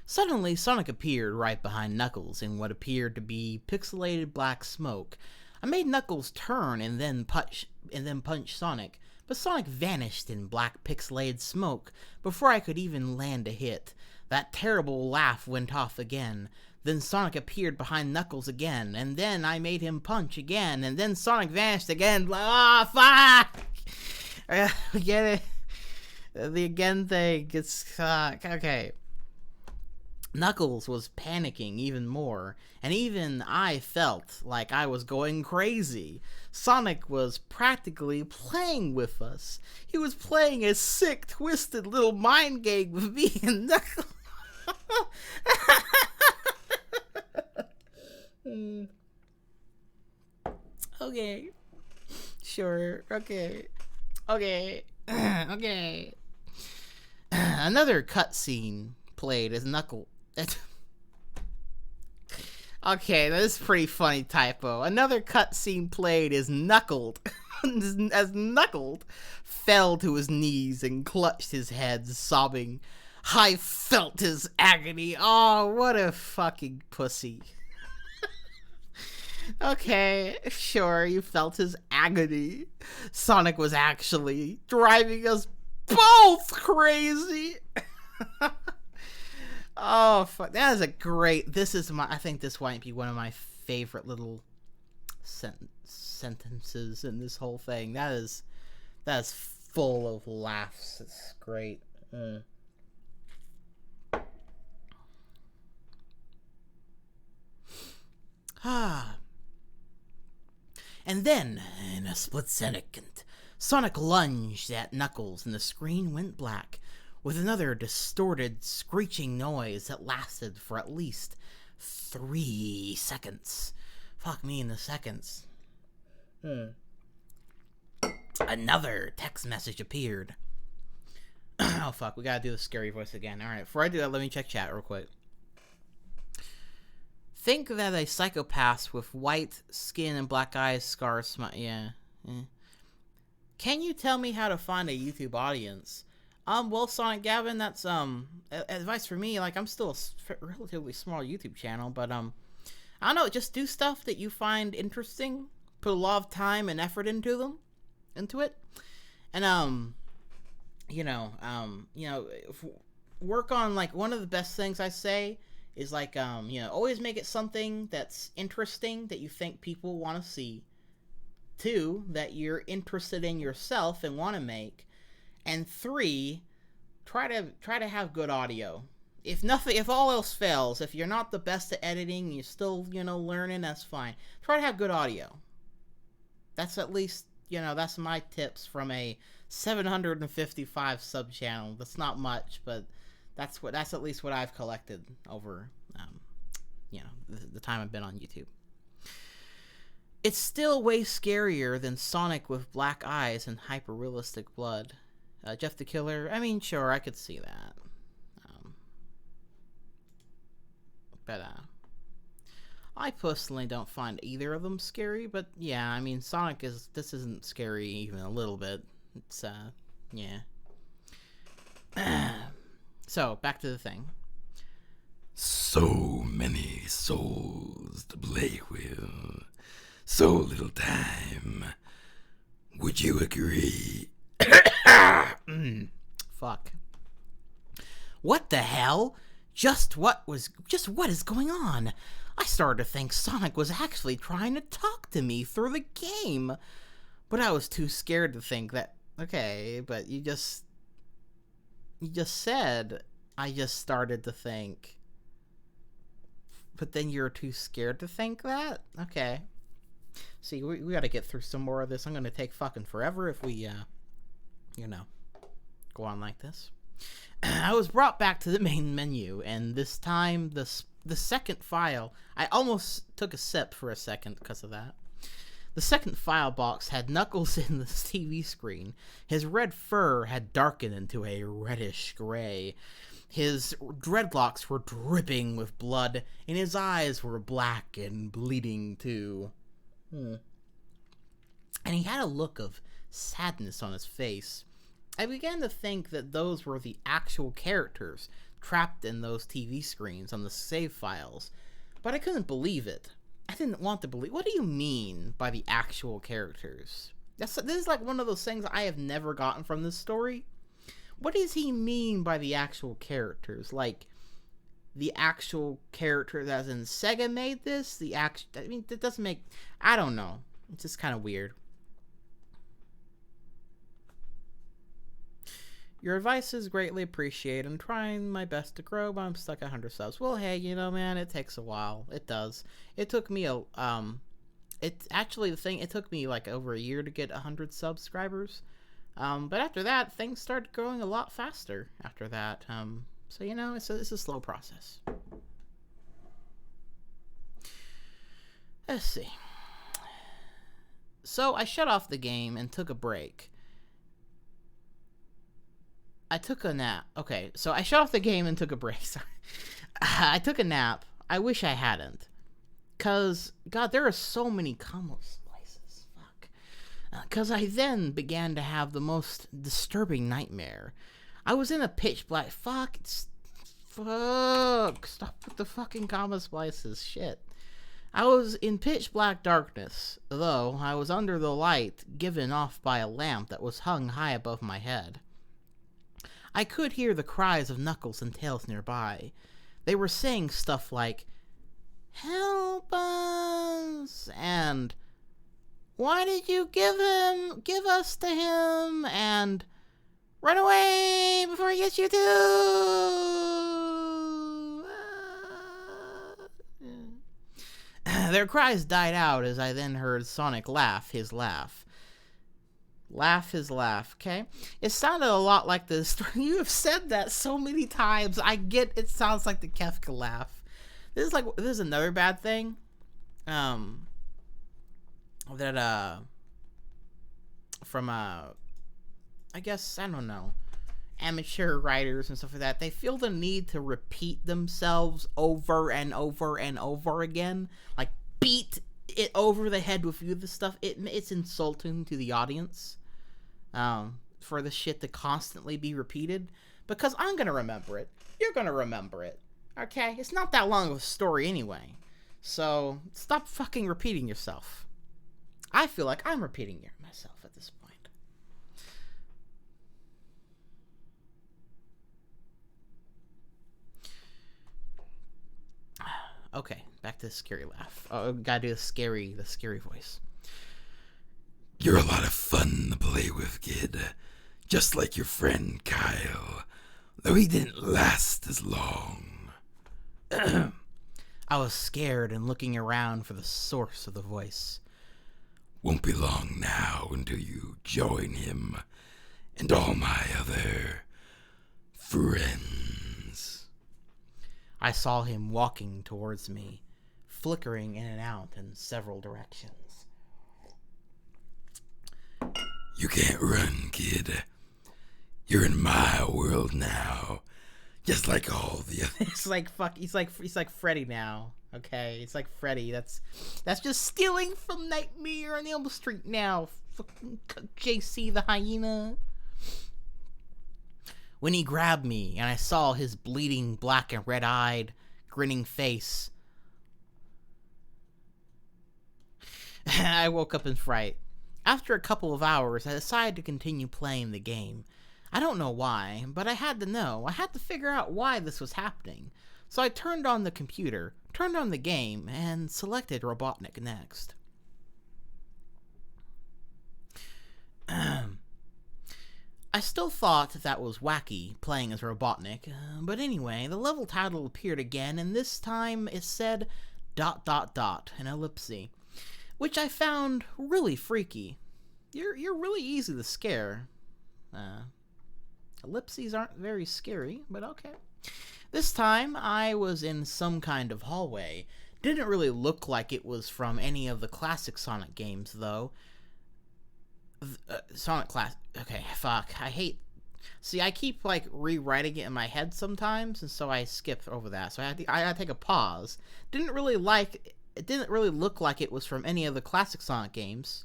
Suddenly, Sonic appeared right behind Knuckles in what appeared to be pixelated black smoke. I made Knuckles turn and then punch Sonic, but Sonic vanished in black pixelated smoke before I could even land a hit. That terrible laugh went off again. Then Sonic appeared behind Knuckles again, and then I made him punch again, and then Sonic vanished again. Ah, fuck! Get it? The again thing gets... okay. Knuckles was panicking even more, and even I felt like I was going crazy. Sonic was practically playing with us. He was playing a sick, twisted little mind game with me and Knuckles. Okay. Sure. Okay. Okay. Okay. Another cutscene played as Knuckles. Okay, that is a pretty funny typo. Another cutscene played as Knuckled, as Knuckled fell to his knees and clutched his head, sobbing. I felt his agony. Oh, what a fucking pussy. Okay, sure, you felt his agony. Sonic was actually driving us both crazy. Oh, fuck. That is a great... I think this might be one of my favorite little sentences in this whole thing. That is full of laughs. It's great. And then, in a split second, Sonic lunged at Knuckles and the screen went black, with another distorted, screeching noise that lasted for at least 3 seconds. Fuck me in the seconds. Another text message appeared. Oh, fuck, we gotta do the scary voice again. Alright, before I do that, let me check chat real quick. Think that a psychopath with white skin and black eyes, scars, yeah. Can you tell me how to find a YouTube audience? Well, Sonic Gavin, that's, advice for me. Like, I'm still a relatively small YouTube channel, but, I don't know, just do stuff that you find interesting, put a lot of time and effort into it, and, work on, like, one of the best things I say is, like, always make it something that's interesting, that you think people want to see, 2, that you're interested in yourself and want to make, and 3, try to have good audio. If all else fails, if you're not the best at editing, you're still, learning, that's fine. Try to have good audio. That's at least, that's my tips from a 755 sub channel. That's not much, but that's at least what I've collected over, the time I've been on YouTube. It's still way scarier than Sonic with black eyes and hyper-realistic blood. Jeff the Killer, I mean, sure, I could see that. But I personally don't find either of them scary, but yeah, I mean, this isn't scary even a little bit. It's, yeah. So, back to the thing. So many souls to play with. So little time. Would you agree? Fuck. What the hell? Just what is going on? I started to think Sonic was actually trying to talk to me through the game. But I was too scared to think that. Okay, but you just said I just started to think. But then you're too scared to think that? Okay. See, we gotta get through some more of this. I'm gonna take fucking forever if we, go on like this. I was brought back to the main menu, and this time the second file, I almost took a sip for a second because of that. The second file box had Knuckles in the TV screen. His red fur had darkened into a reddish gray. His dreadlocks were dripping with blood, and his eyes were black and bleeding too. And he had a look of sadness on his face. I began to think that those were the actual characters trapped in those TV screens on the save files, but I couldn't believe it. I didn't want to believe. What do you mean by the actual characters? This is like one of those things I have never gotten from this story. What does he mean by the actual characters? Like, the actual character that in Sega made this? I mean, it doesn't make... I don't know. It's just kind of weird. Your advice is greatly appreciated. I'm trying my best to grow, but I'm stuck at 100 subs. Well, hey, you know, man, it takes a while. It does. It took me it took me like over a year to get 100 subscribers. But after that, things started growing a lot faster after that. So, you know, it's a slow process. Let's see. So, I shut off the game and took a break. I took a nap. Okay, so I shut off the game and took a break. Sorry. I took a nap. I wish I hadn't. Because, God, there are so many combo slices. Fuck. Because I then began to have the most disturbing nightmare. I was in a pitch black... Fuck. Stop with the fucking combo splices. Shit. I was in pitch black darkness, though I was under the light given off by a lamp that was hung high above my head. I could hear the cries of Knuckles and Tails nearby. They were saying stuff like, "Help us!" and "Why did you give us to him?" and "Run away before he gets you too!" Their cries died out as I then heard Sonic laugh his laugh. Laugh his laugh, okay? It sounded a lot like this. You have said that so many times. I get it sounds like the Kefka laugh. This is another bad thing. From I guess, I don't know, amateur writers and stuff like that. They feel the need to repeat themselves over and over and over again. Like, beat it over the head with you, the stuff. It's insulting to the audience. For the shit to constantly be repeated, because I'm gonna remember it, you're gonna remember it, okay? It's not that long of a story anyway, so stop fucking repeating yourself. I feel like I'm repeating myself at this point. Okay, back to the scary laugh. Oh, gotta do the scary voice. You're a lot of fun to play with, kid. Just like your friend Kyle, though he didn't last as long. I was scared and looking around for the source of the voice. Won't be long now until you join him and all my other friends. I saw him walking towards me, flickering in and out in several directions. You can't run, kid. You're in my world now, just like all the other. It's like fuck. He's like Freddy now. Okay, it's like Freddy. That's just stealing from Nightmare on Elm Street now. Fucking JC the hyena. When he grabbed me and I saw his bleeding, black and red-eyed, grinning face, I woke up in fright. After a couple of hours, I decided to continue playing the game. I don't know why, but I had to know. I had to figure out why this was happening. So I turned on the computer, turned on the game, and selected Robotnik next. I still thought that was wacky, playing as Robotnik, but anyway, the level title appeared again, and this time it said ... an ellipse, which I found really freaky. You're really easy to scare. Ellipses aren't very scary, but okay. This time, I was in some kind of hallway. Didn't really look like it was from any of the classic Sonic games, though. Sonic Class. Okay, fuck. I hate. See, I keep like rewriting it in my head sometimes, and so I skip over that. So I had to take a pause. Didn't really like. It didn't really look like it was from any of the classic Sonic games,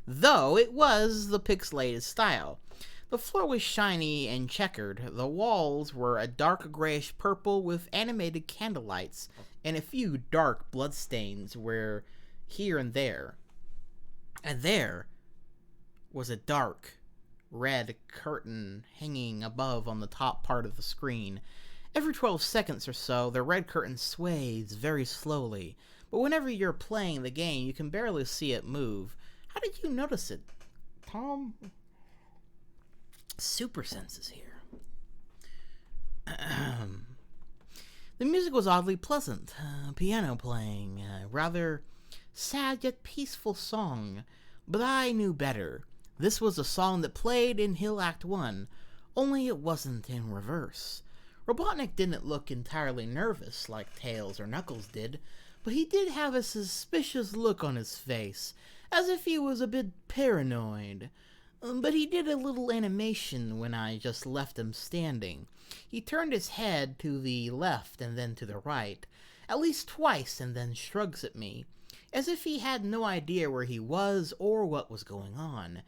though it was the pixelated style. The floor was shiny and checkered. The walls were a dark grayish purple with animated candlelights and a few dark bloodstains were here and there. And there was a dark red curtain hanging above on the top part of the screen. Every 12 seconds or so, the red curtain sways very slowly, but whenever you're playing the game, you can barely see it move. How did you notice it, Tom? Super senses here. The music was oddly pleasant. Piano playing, a rather sad yet peaceful song. But I knew better. This was a song that played in Hill Act 1, only it wasn't in reverse. Robotnik didn't look entirely nervous like Tails or Knuckles did, but he did have a suspicious look on his face, as if he was a bit paranoid. But he did a little animation when I just left him standing. He turned his head to the left and then to the right, at least twice, and then shrugs at me, as if he had no idea where he was or what was going on.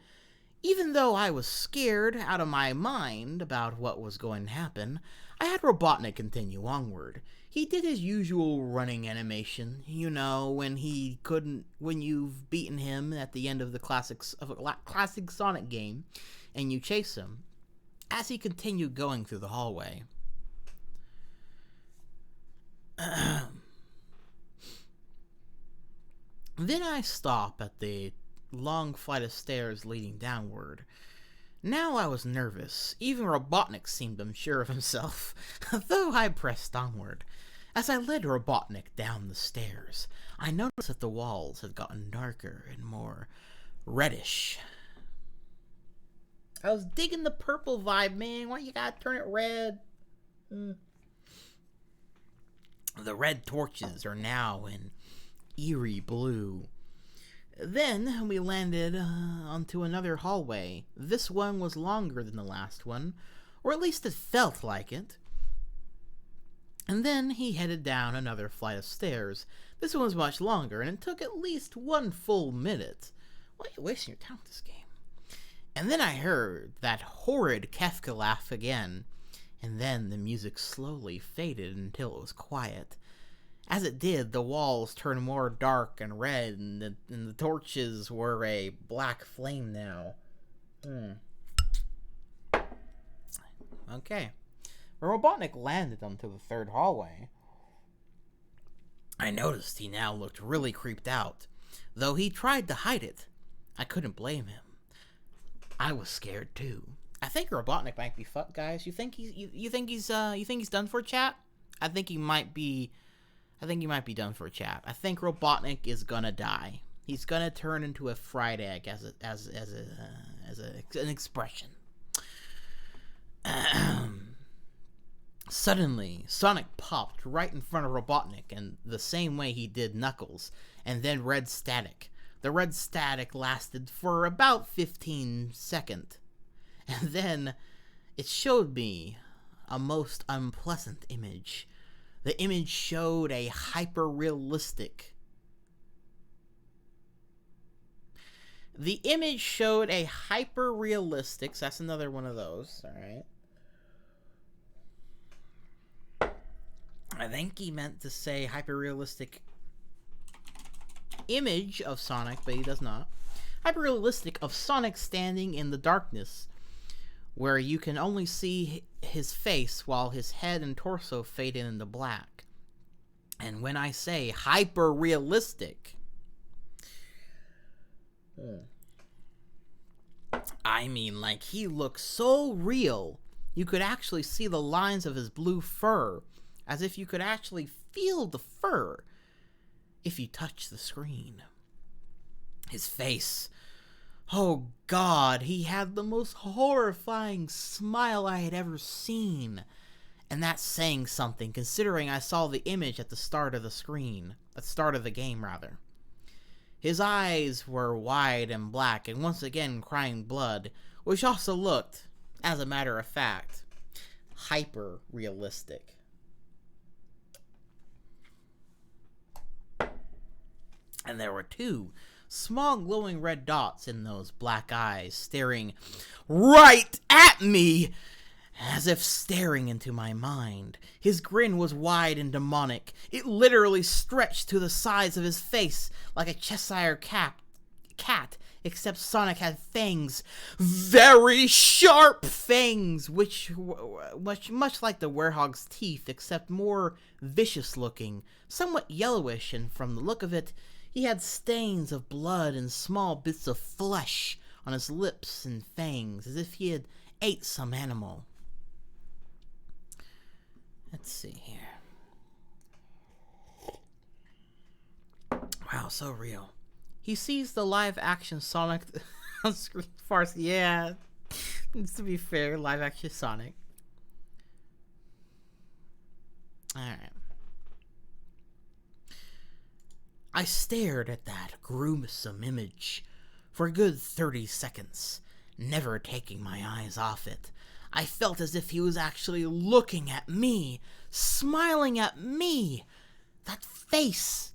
Even though I was scared out of my mind about what was going to happen, I had Robotnik continue onward. He did his usual running animation, you know, when you've beaten him at the end of a classic Sonic game, and you chase him, as he continued going through the hallway. Then I stop at the long flight of stairs leading downward. Now I was nervous. Even Robotnik seemed unsure of himself, though I pressed onward. As I led Robotnik down the stairs, I noticed that the walls had gotten darker and more reddish. I was digging the purple vibe, man. Why you gotta turn it red? The red torches are now in eerie blue. Then we landed onto another hallway. This one was longer than the last one, or at least it felt like it. And then he headed down another flight of stairs. This one was much longer, and it took at least 1 full minute. Why are you wasting your time with this game? And then I heard that horrid Kefka laugh again, and then the music slowly faded until it was quiet. As it did, the walls turned more dark and red, and the torches were a black flame now. Okay. Robotnik landed onto the third hallway. I noticed he now looked really creeped out, though he tried to hide it. I couldn't blame him. I was scared too. I think Robotnik might be fucked, guys. You think he's done for, chat? I think he might be done for, chat. I think Robotnik is gonna die. He's gonna turn into a fried egg as an expression. Suddenly, Sonic popped right in front of Robotnik in the same way he did Knuckles, and then red static. The red static lasted for about 15 seconds, and then it showed me a most unpleasant image. The image showed a hyper-realistic... So that's another one of those, alright. I think he meant to say hyper-realistic image of Sonic, but he does not. Hyper-realistic of Sonic standing in the darkness, where you can only see his face while his head and torso fade into black. And when I say hyper-realistic, I mean like he looks so real, you could actually see the lines of his blue fur, as if you could actually feel the fur if you touch the screen. His face, oh God, he had the most horrifying smile I had ever seen. And that's saying something, considering I saw the image at the start of the screen. At the start of the game, rather. His eyes were wide and black and once again crying blood, which also looked, as a matter of fact, hyper-realistic. And there were two small glowing red dots in those black eyes staring right at me, as if staring into my mind. His grin was wide and demonic. It literally stretched to the sides of his face like a Cheshire cat, except Sonic had fangs. Very sharp fangs, which much like the werehog's teeth, except more vicious looking, somewhat yellowish, and from the look of it, he had stains of blood and small bits of flesh on his lips and fangs, as if he had ate some animal. Let's see here. Wow, so real. He sees the live-action Sonic on screen farce. Yeah, to be fair, live-action Sonic. Alright. I stared at that gruesome image for a good 30 seconds, never taking my eyes off it. I felt as if he was actually looking at me, smiling at me. That face,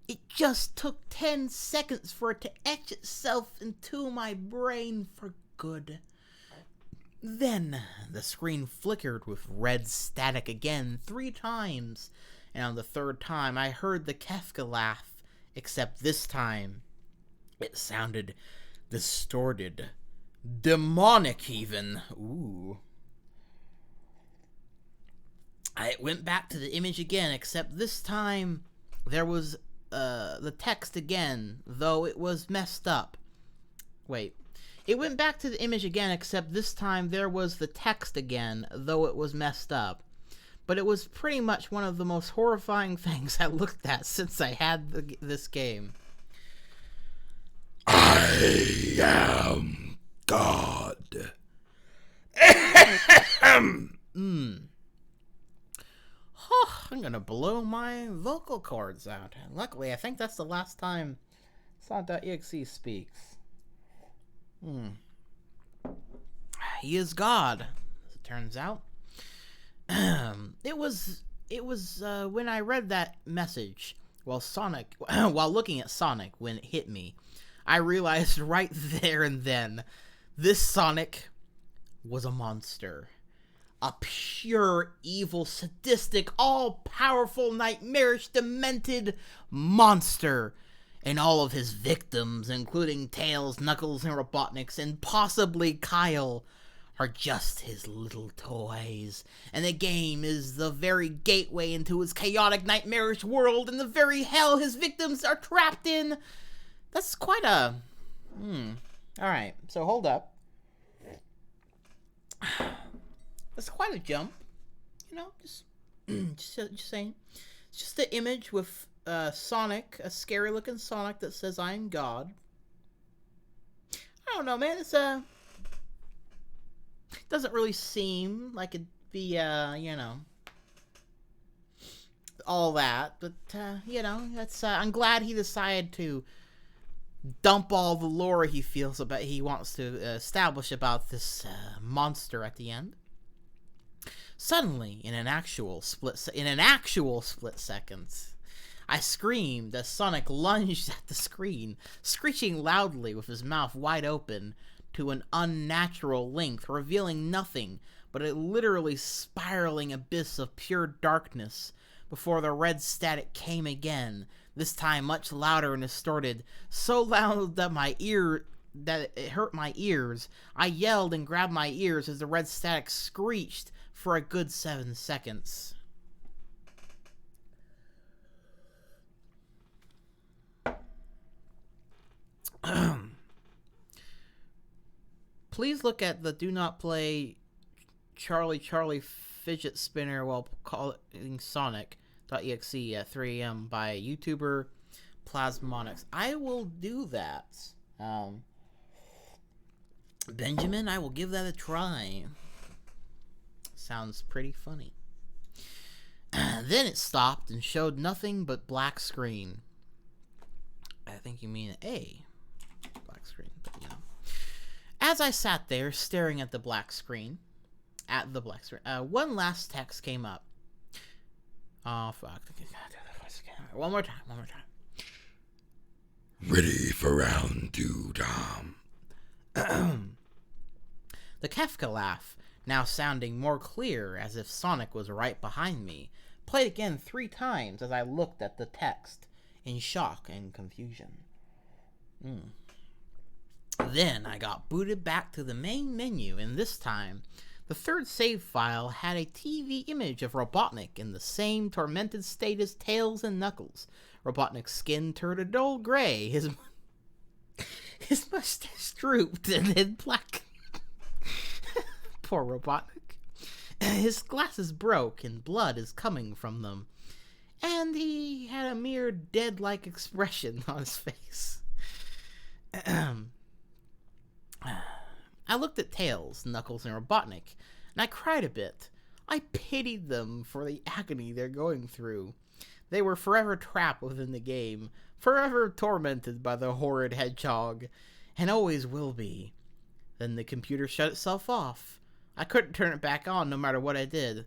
it just took 10 seconds for it to etch itself into my brain for good. Then the screen flickered with red static again 3 times, and on the 3rd time I heard the Kefka laugh, except this time it sounded distorted. Demonic, even. Ooh. I went back to the image again, except this time there was the text again, though it was messed up. Wait. It went back to the image again, except this time there was the text again, though it was messed up. But it was pretty much one of the most horrifying things I looked at since I had this game. I am God. I'm gonna blow my vocal cords out. Luckily, I think that's the last time Sonic.EXE speaks. He is God, as it turns out. It was when I read that message while looking at Sonic when it hit me, I realized right there and then this Sonic was a monster. A pure, evil, sadistic, all-powerful, nightmarish, demented monster. And all of his victims, including Tails, Knuckles, and Robotnik's, and possibly Kyle, are just his little toys. And the game is the very gateway into his chaotic, nightmarish world, and the very hell his victims are trapped in. That's quite a... Alright, so hold up. That's quite a jump. You know, just saying. It's just the image with Sonic, a scary looking Sonic that says I am God. I don't know, man. It's doesn't really seem like it'd be you know, all that, but you know, that's I'm glad he decided to dump all the lore he wants to establish about this monster at the end. Suddenly, in an actual split second, I screamed as Sonic lunged at the screen, screeching loudly with his mouth wide open to an unnatural length, revealing nothing but a literally spiraling abyss of pure darkness before the red static came again, this time much louder and distorted, so loud that it hurt my ears. I yelled and grabbed my ears as the red static screeched for a good 7 seconds. Please look at the do not play Charlie fidget spinner while calling Sonic.exe at 3 a.m. by YouTuber Plasmonics. I will do that. Benjamin, I will give that a try. Sounds pretty funny. Then it stopped and showed nothing but black screen. I think you mean a black screen, but you know. As I sat there staring at the black screen, one last text came up. Oh, fuck. One more time. Ready for round 2, Tom. The Kefka laugh, now sounding more clear as if Sonic was right behind me, played again 3 times as I looked at the text in shock and confusion. Then I got booted back to the main menu, and this time, the third save file had a TV image of Robotnik in the same tormented state as Tails and Knuckles. Robotnik's skin turned a dull gray, his mustache drooped, and then black. Poor Robotnik. His glasses broke, and blood is coming from them. And he had a mere dead-like expression on his face. I looked at Tails, Knuckles, and Robotnik, and I cried a bit. I pitied them for the agony they're going through. They were forever trapped within the game, forever tormented by the horrid hedgehog, and always will be. Then the computer shut itself off. I couldn't turn it back on no matter what I did.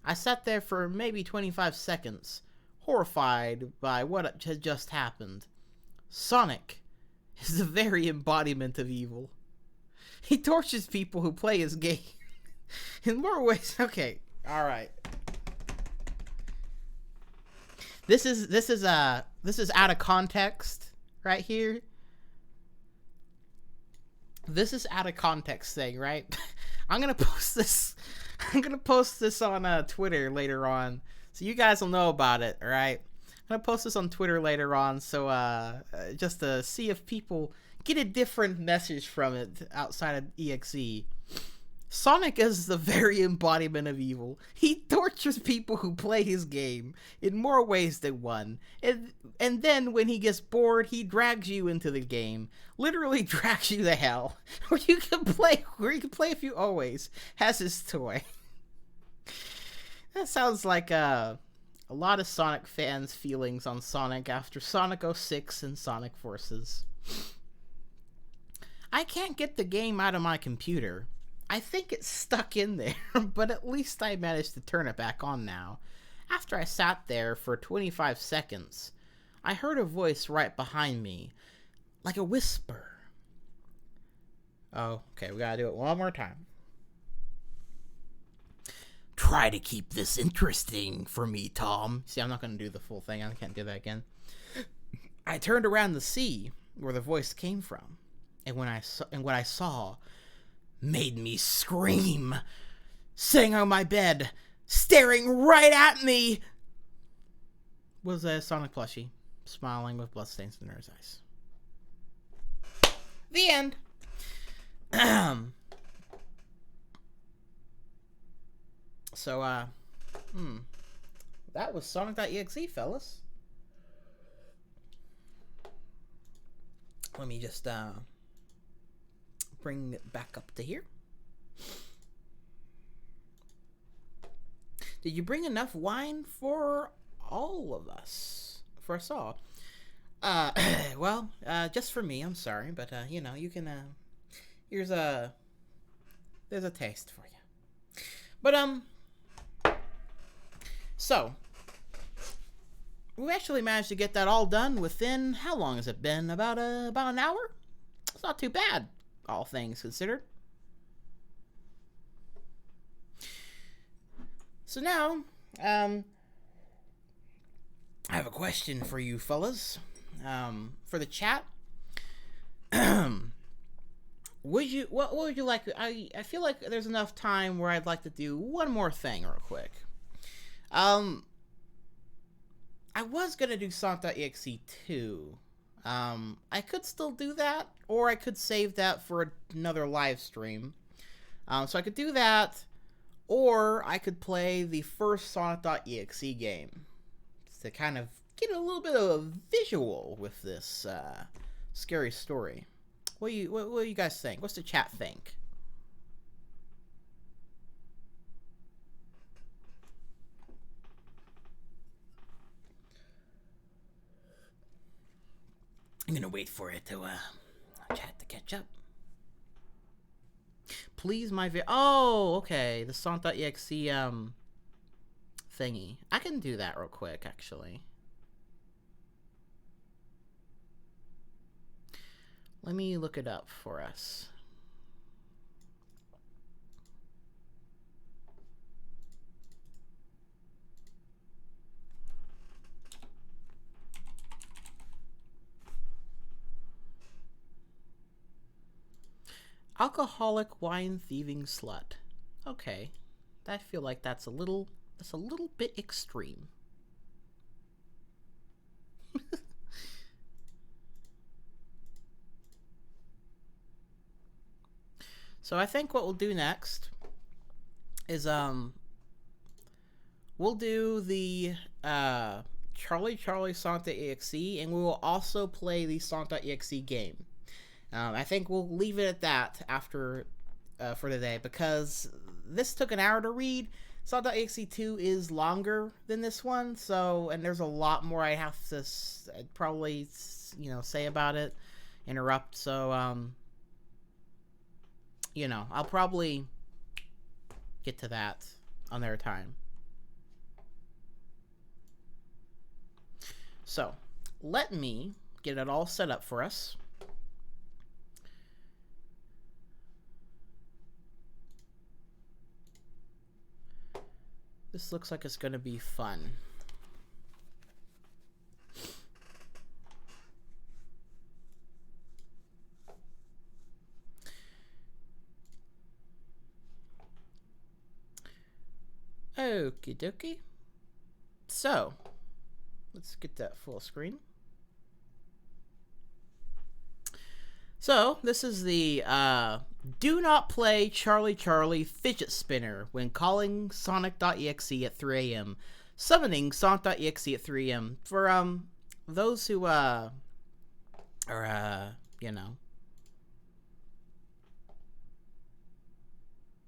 I sat there for maybe 25 seconds, horrified by what had just happened. Sonic is the very embodiment of evil. He tortures people who play his game in more ways. Okay, all right. This is out of context right here. This is out of context thing, right? I'm gonna post this on Twitter later on, so you guys will know about it. All right, I'm gonna post this on Twitter later on, so just to see if people get a different message from it outside of EXE. Sonic is the very embodiment of evil. He tortures people who play his game in more ways than one. And then when he gets bored, he drags you into the game. Literally drags you to hell. Where you can play if you always has his toy. That sounds like a lot of Sonic fans' feelings on Sonic after Sonic 06 and Sonic Forces. I can't get the game out of my computer. I think it's stuck in there, but at least I managed to turn it back on now. After I sat there for 25 seconds, I heard a voice right behind me, like a whisper. Oh, okay, we gotta do it one more time. Try to keep this interesting for me, Tom. See, I'm not gonna do the full thing. I can't do that again. I turned around to see where the voice came from, and what I saw made me scream. Sitting on my bed, staring right at me, was a Sonic plushie, smiling with bloodstains in his eyes. The end. So, that was Sonic.EXE, fellas. Let me just, bring it back up to here. Did you bring enough wine for all of us? For us all? Well, just for me, I'm sorry, but, you know, you can, there's a taste for you. But, so, we actually managed to get that all done within, how long has it been? About an hour? It's not too bad, all things considered. So now, I have a question for you fellas. For the chat. What would you like? I feel like there's enough time where I'd like to do one more thing real quick. I was gonna do Sonic.exe 2. I could still do that, or I could save that for another live stream. So I could do that, or I could play the first Sonic.exe game to kind of get a little bit of a visual with this scary story. What do you guys think? What's the chat think? gonna wait for it to chat to catch up. Please my oh, okay, the Sonic.exe thingy. I can do that real quick, actually. Let me look it up for us. Alcoholic wine thieving slut. Okay, I feel like that's a little bit extreme. So I think what we'll do next is we'll do the Charlie Sonic.exe, and we will also play the Sonic.exe game. I think we'll leave it at that after for today, because this took an hour to read. Sonic.exe 2 is longer than this one, so, and there's a lot more I have to probably, you know, say about it, interrupt, so, you know, I'll probably get to that on their time. So, let me get it all set up for us. This looks like it's going to be fun. Okie dokie. So, let's get that full screen. So, this is the do not play Charlie fidget spinner when calling Sonic.exe at 3 a.m. Summoning Sonic.exe at 3 a.m. For those who are you know.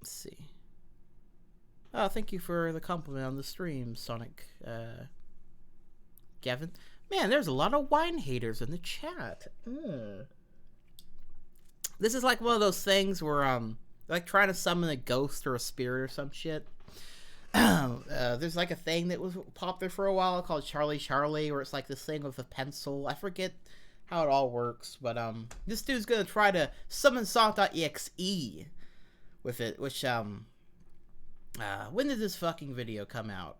Let's see. Oh, thank you for the compliment on the stream, Sonic Gavin. Man, there's a lot of wine haters in the chat. This is like one of those things where like trying to summon a ghost or a spirit or some shit. There's like a thing that was popular for a while called Charlie, where it's like this thing with a pencil. I forget how it all works, but this dude's gonna try to summon Sonic.exe with it, which when did this fucking video come out?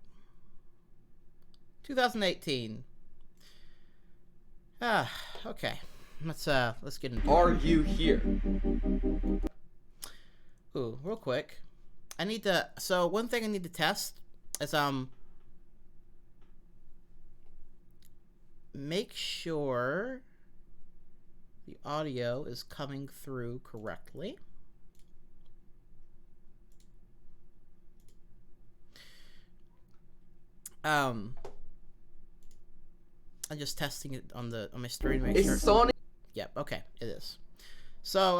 2018. Okay. Let's get into it. Are you here? Ooh, real quick. I need to, so one thing I need to test is make sure the audio is coming through correctly. I'm just testing it on my screen to make sure. Is Sonic? Yep, okay, it is. So,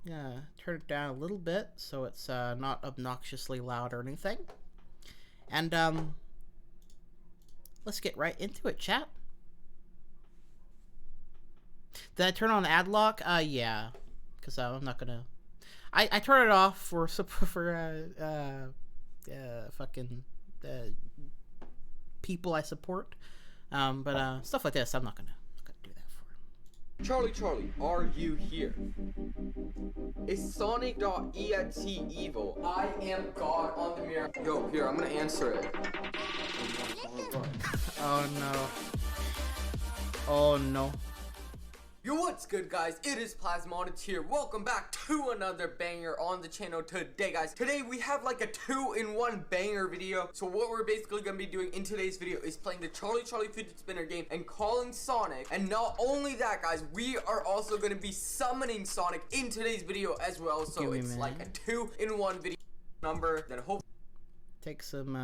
yeah, turn it down a little bit so it's not obnoxiously loud or anything. And, let's get right into it, chat. Did I turn on ad lock? Yeah, because I'm not gonna... I turn it off for fucking people I support. But stuff like this, I'm not gonna do that for. Charlie, are you here? Is Sonic.exe evil? I am God on the mirror. Yo, here, I'm gonna answer it. Oh no. Oh no. Yo, what's good, guys? It is Plasmonix here. Welcome back to another banger on the channel today, guys. Today we have like a 2-in-1 banger video. So what we're basically gonna be doing in today's video is playing the Charlie fidget spinner game and calling Sonic. And not only that, guys, we are also gonna be summoning Sonic in today's video as well. So it's like a 2-in-1 video number that hopefully. takes him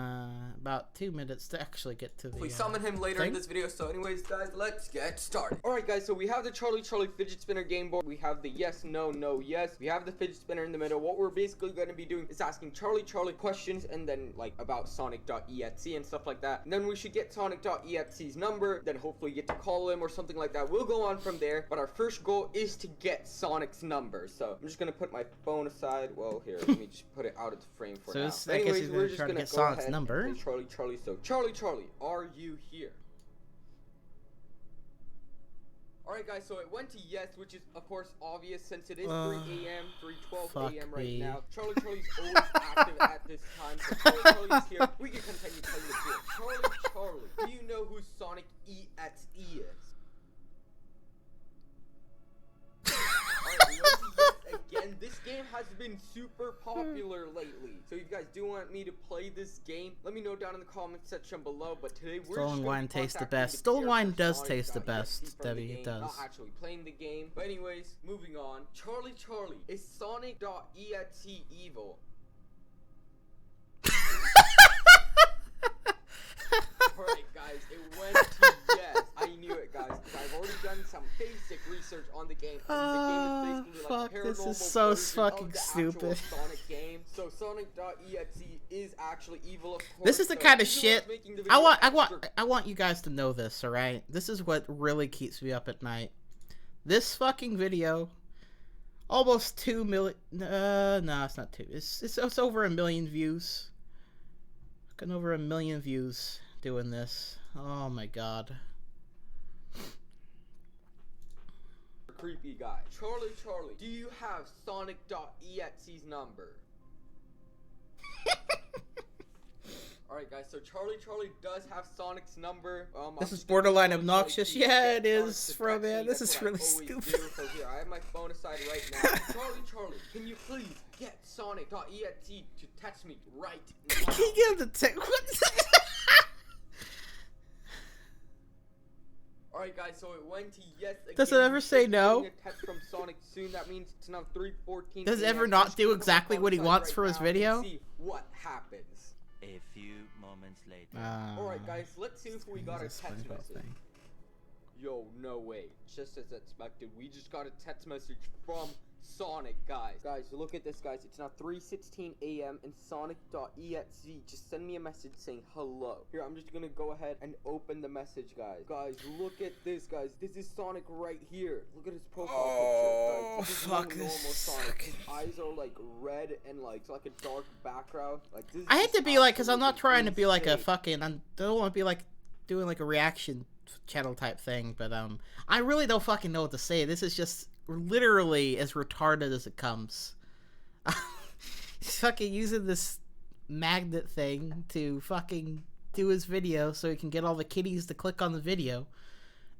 about 2 minutes to actually get to the. We summon him later in this video. So anyways, guys, let's get started. Alright guys, so we have the Charlie fidget spinner game board. We have the yes, no, no, yes. We have the fidget spinner in the middle. What we're basically going to be doing is asking Charlie questions and then like about Sonic.EXE and stuff like that. And then we should get Sonic.EXE's number, then hopefully get to call him or something like that. We'll go on from there, but our first goal is to get Sonic's number. So I'm just going to put my phone aside. Well, here, let me just put it out of the frame for now. So I guess he's going to try to get Sonic's number. Charlie, so Charlie, are you here? Alright guys, so it went to yes, which is of course obvious since it is 3 a.m., 3:12 a.m. right now. Charlie's always active at this time, so Charlie's here. We can continue telling the truth. Charlie, do you know who Sonic.EXE is? Alright, yes again. This game has been super popular lately. So if you guys do want me to play this game, let me know down in the comment section below. But today we're Stolen wine tastes the best. Stolen wine does taste the best, Debbie. It does. Not actually playing the game. But anyways, moving on. Charlie, is Sonic.EXE evil? Alright guys, it went to yes. I knew it guys, because I've already done some basic research on the game. And the game is basically like this is so fucking stupid. Sonic game. So Sonic.EXE is actually evil, of course. This is the kind of shit I want you guys to know this, alright? This is what really keeps me up at night. This fucking video, almost 2 million. No, it's not 2. It's over 1 million views. Fucking over 1 million views doing this. Oh my god. Creepy guy. Charlie, do you have Sonic.EXE's number? Alright guys, so Charlie does have Sonic's number. This is borderline obnoxious. Yeah, it is, bro, man. This is really stupid. So here, I have my phone aside right now. Charlie, can you please get Sonic.EXE to text me right now? Can you get him to text? Alright guys, so it went to yes again. Does it ever say no? A text from Sonic soon. That means it's now 3:14. Does it ever not do exactly what he wants for his video? See what happens. A few moments later. Alright guys, let's see if we got a text message. Yo, no way. Just as expected, we just got a text message from Sonic, guys. Guys, look at this, guys. It's now 3:16 a.m. and Sonic.EXE just send me a message saying hello. Here, I'm just gonna go ahead and open the message, guys. Guys, look at this, guys. This is Sonic right here. Look at his profile picture, guys. This is fuck, normal Sonic. His eyes are like red and like it's like a dark background. Like this. I hate to be like, because I'm not trying to be like a fucking. I don't want to be like doing like a reaction channel type thing, but I really don't fucking know what to say. This is just literally as retarded as it comes. He's fucking using this magnet thing to fucking do his video so he can get all the kiddies to click on the video.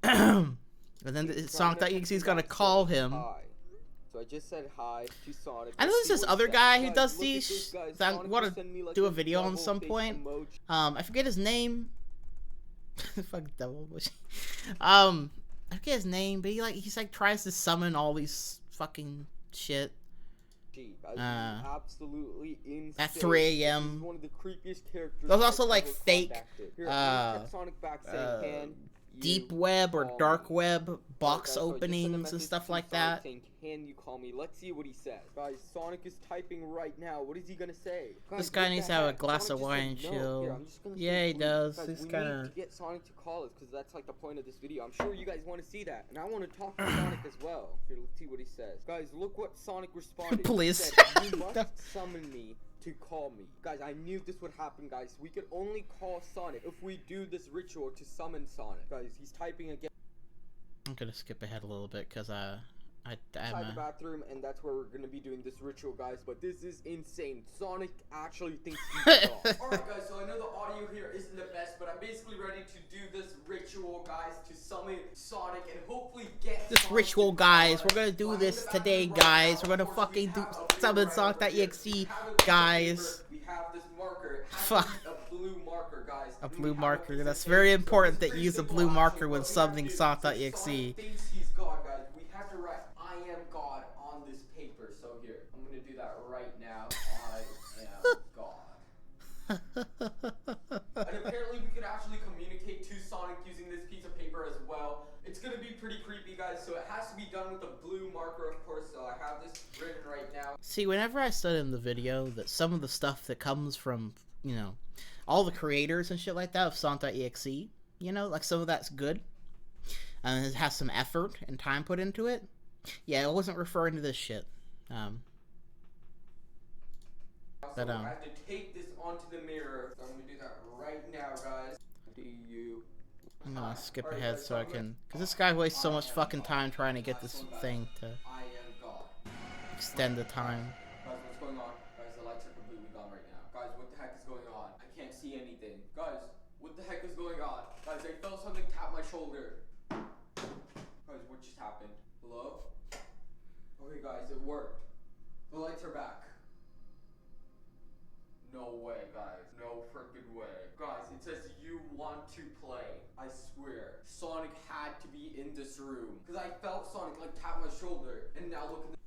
And then Sonic.EXE is gonna call him. So I just said hi to Sonic. I know there's this other guy who does these that I want to do a video on some point. I forget his name. Fuck double bush. I forget his name, but he's like tries to summon all these fucking shit. Absolutely insane. At 3 a.m. One of the creepiest characters. There's also like fake Sonic back saying, deep web or dark web box openings and stuff like that. Saying, can you call me? Let's see what he says. Guys, Sonic is typing right now. What is he gonna say? Guys, this guy needs to have a glass of wine, chill. Yeah, he does. Guys, he's kind of. We need to get Sonic to call us because that's like the point of this video. I'm sure you guys want to see that, and I want to talk to Sonic as well. Here, let's see what he says. Guys, look what Sonic responded. Please. He said, you must summon me to call me. Guys, I knew this would happen, guys. We could only call Sonic if we do this ritual to summon Sonic. Guys, he's typing again. I'm gonna skip ahead a little bit because I'm inside the bathroom, and that's where we're gonna be doing this ritual, guys. But this is insane. Sonic actually thinks he's God. Alright, guys, so I know the audio here isn't the best, but I'm basically ready to do this ritual, guys, to summon Sonic and hopefully get this Sonic ritual, guys. We're gonna do this today, guys. We're gonna fucking do summon Sonic.EXE, guys. We have this marker. Fuck. A blue marker, guys. A blue marker. That's very important that you use a blue marker when summoning Sonic.EXE. Thinks he's God, guys. We have to write I am God on this paper. So here, I'm gonna do that right now. I am God. be done with a blue marker, of course, so I have this written right now. See, whenever I said in the video that some of the stuff that comes from, you know, all the creators and shit like that of Sonic.EXE, you know, like some of that's good, and it has some effort and time put into it. Yeah, I wasn't referring to this shit. So I have to take this onto the mirror. So I'm gonna do that right now, guys. I'm gonna skip ahead so I can, because this guy wastes so much fucking time trying to get this thing to I am God. extend the time. Guys, what's going on? Guys, the lights are completely gone right now. Guys, what the heck is going on? I can't see anything. Guys, what the heck is going on? Guys, I felt something tap my shoulder. Guys, what just happened? Hello? Okay, guys, it worked. The lights are back. No way, guys. No freaking way. Guys, it says you want to play. I swear. Sonic had to be in this room. Because I felt Sonic like tap my shoulder. And now look at the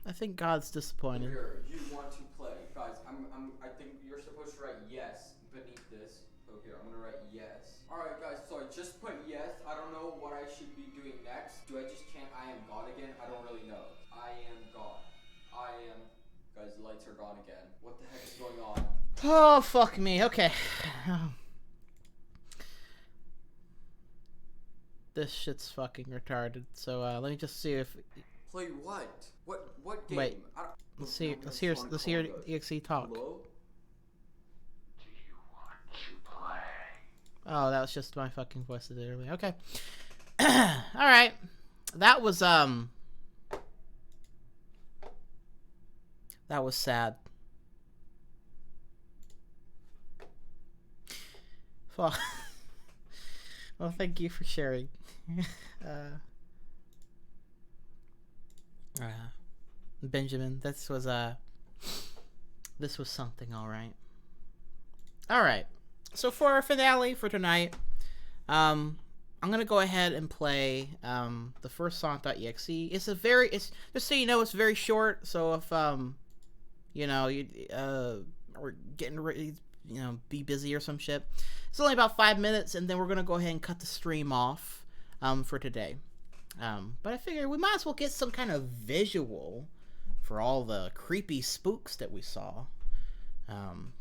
I think God's disappointed. here. You want to play. Guys, I think you're supposed to write yes beneath this. So here, I'm gonna write yes. Alright guys, so I just put yes. I don't know what I should be doing next. Do I just chant I am God again? I don't really know. I am God. I am... Guys, the lights are gone again. What the heck is going on? Oh, fuck me. Okay. This shit's fucking retarded. So, let me just see if... Play what? What game? Wait. Let's hear EXE talk. Hello? Do you want to play? Oh, that was just my fucking voice that did earlier. Okay. Alright. That was sad. Fuck. Well, thank you for sharing. Benjamin, this was something, alright. Alright. So for our finale for tonight, I'm gonna go ahead and play the first Sonic.EXE. It's just so you know, it's very short. So if you know, we're getting ready, you know, be busy or some shit, it's only about 5 minutes, and then we're gonna go ahead and cut the stream off for today. But I figured we might as well get some kind of visual for all the creepy spooks that we saw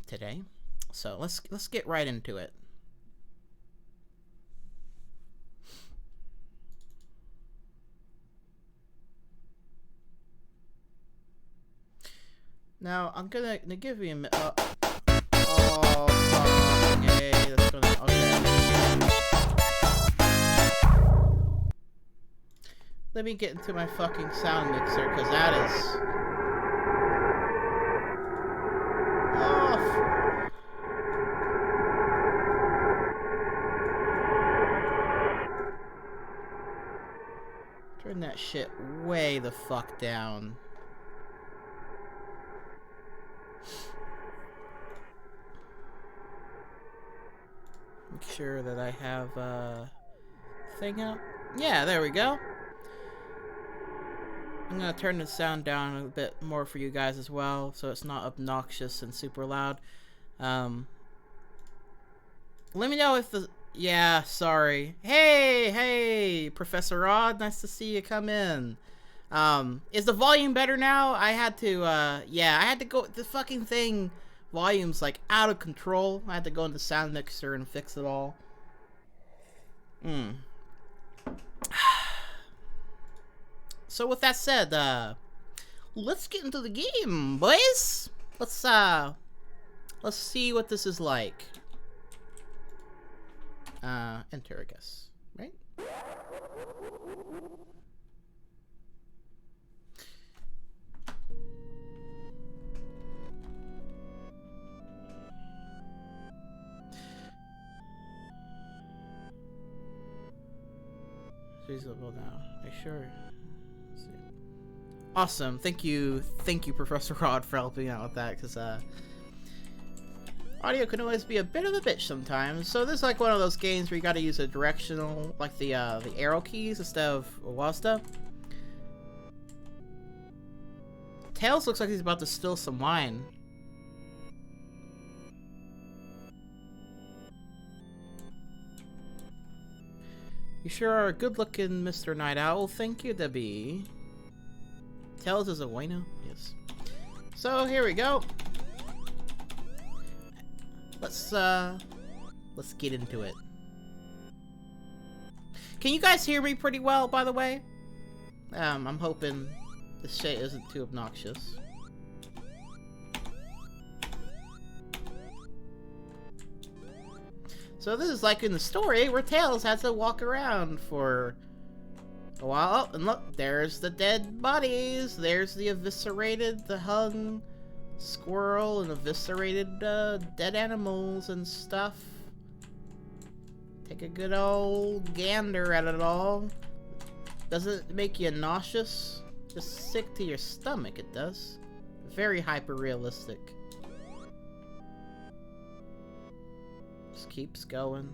today. So let's get right into it. Now I'm gonna give you a minute. Oh, okay, that's gonna okay. Let me get into my fucking sound mixer, cause that is. Oh. Turn that shit way the fuck down. Make sure that I have thing up. Yeah, there we go. I'm gonna turn the sound down a bit more for you guys as well, so it's not obnoxious and super loud. Let me know if the... Yeah, sorry. Hey, Professor Rod, nice to see you come in. Is the volume better now? I had to, yeah, I had to go... The fucking thing... Volume's like out of control. I had to go into sound mixer and fix it all. So with that said, let's get into the game, boys. Let's see what this is like. Enter, I guess, right? Reasonable now. Are you sure? Let's see. Awesome. Thank you, Professor Rod, for helping out with that, because audio can always be a bit of a bitch sometimes. So this is like one of those games where you got to use a directional, like the arrow keys instead of wall stuff. Tails looks like he's about to steal some wine. You sure are a good-looking Mr. Night Owl. Thank you, Debbie. Tails is a wino? Yes. So, here we go. Let's get into it. Can you guys hear me pretty well, by the way? I'm hoping this shit isn't too obnoxious. So this is like in the story where Tails has to walk around for a while. Oh, and look, there's the dead bodies. There's the eviscerated, the hung squirrel and eviscerated dead animals and stuff. Take a good old gander at it all. Doesn't it make you nauseous? Just sick to your stomach, it does. Very hyper-realistic. Just keeps going.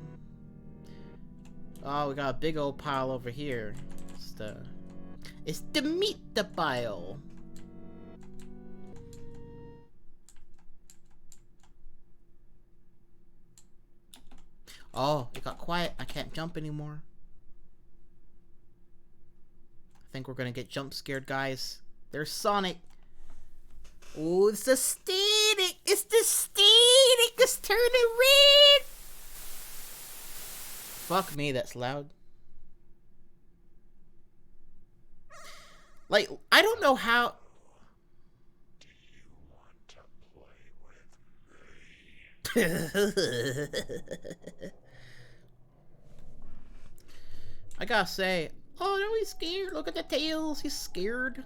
Oh, we got a big old pile over here. It's the meat pile. Oh, it got quiet. I can't jump anymore. I think we're gonna get jump scared, guys. There's Sonic. Oh, it's the static. It's the static. It's turning red. Fuck me, that's loud. Like, I don't know how. Do you want to play with me? I gotta say, oh no, he's scared. Look at the tails. He's scared.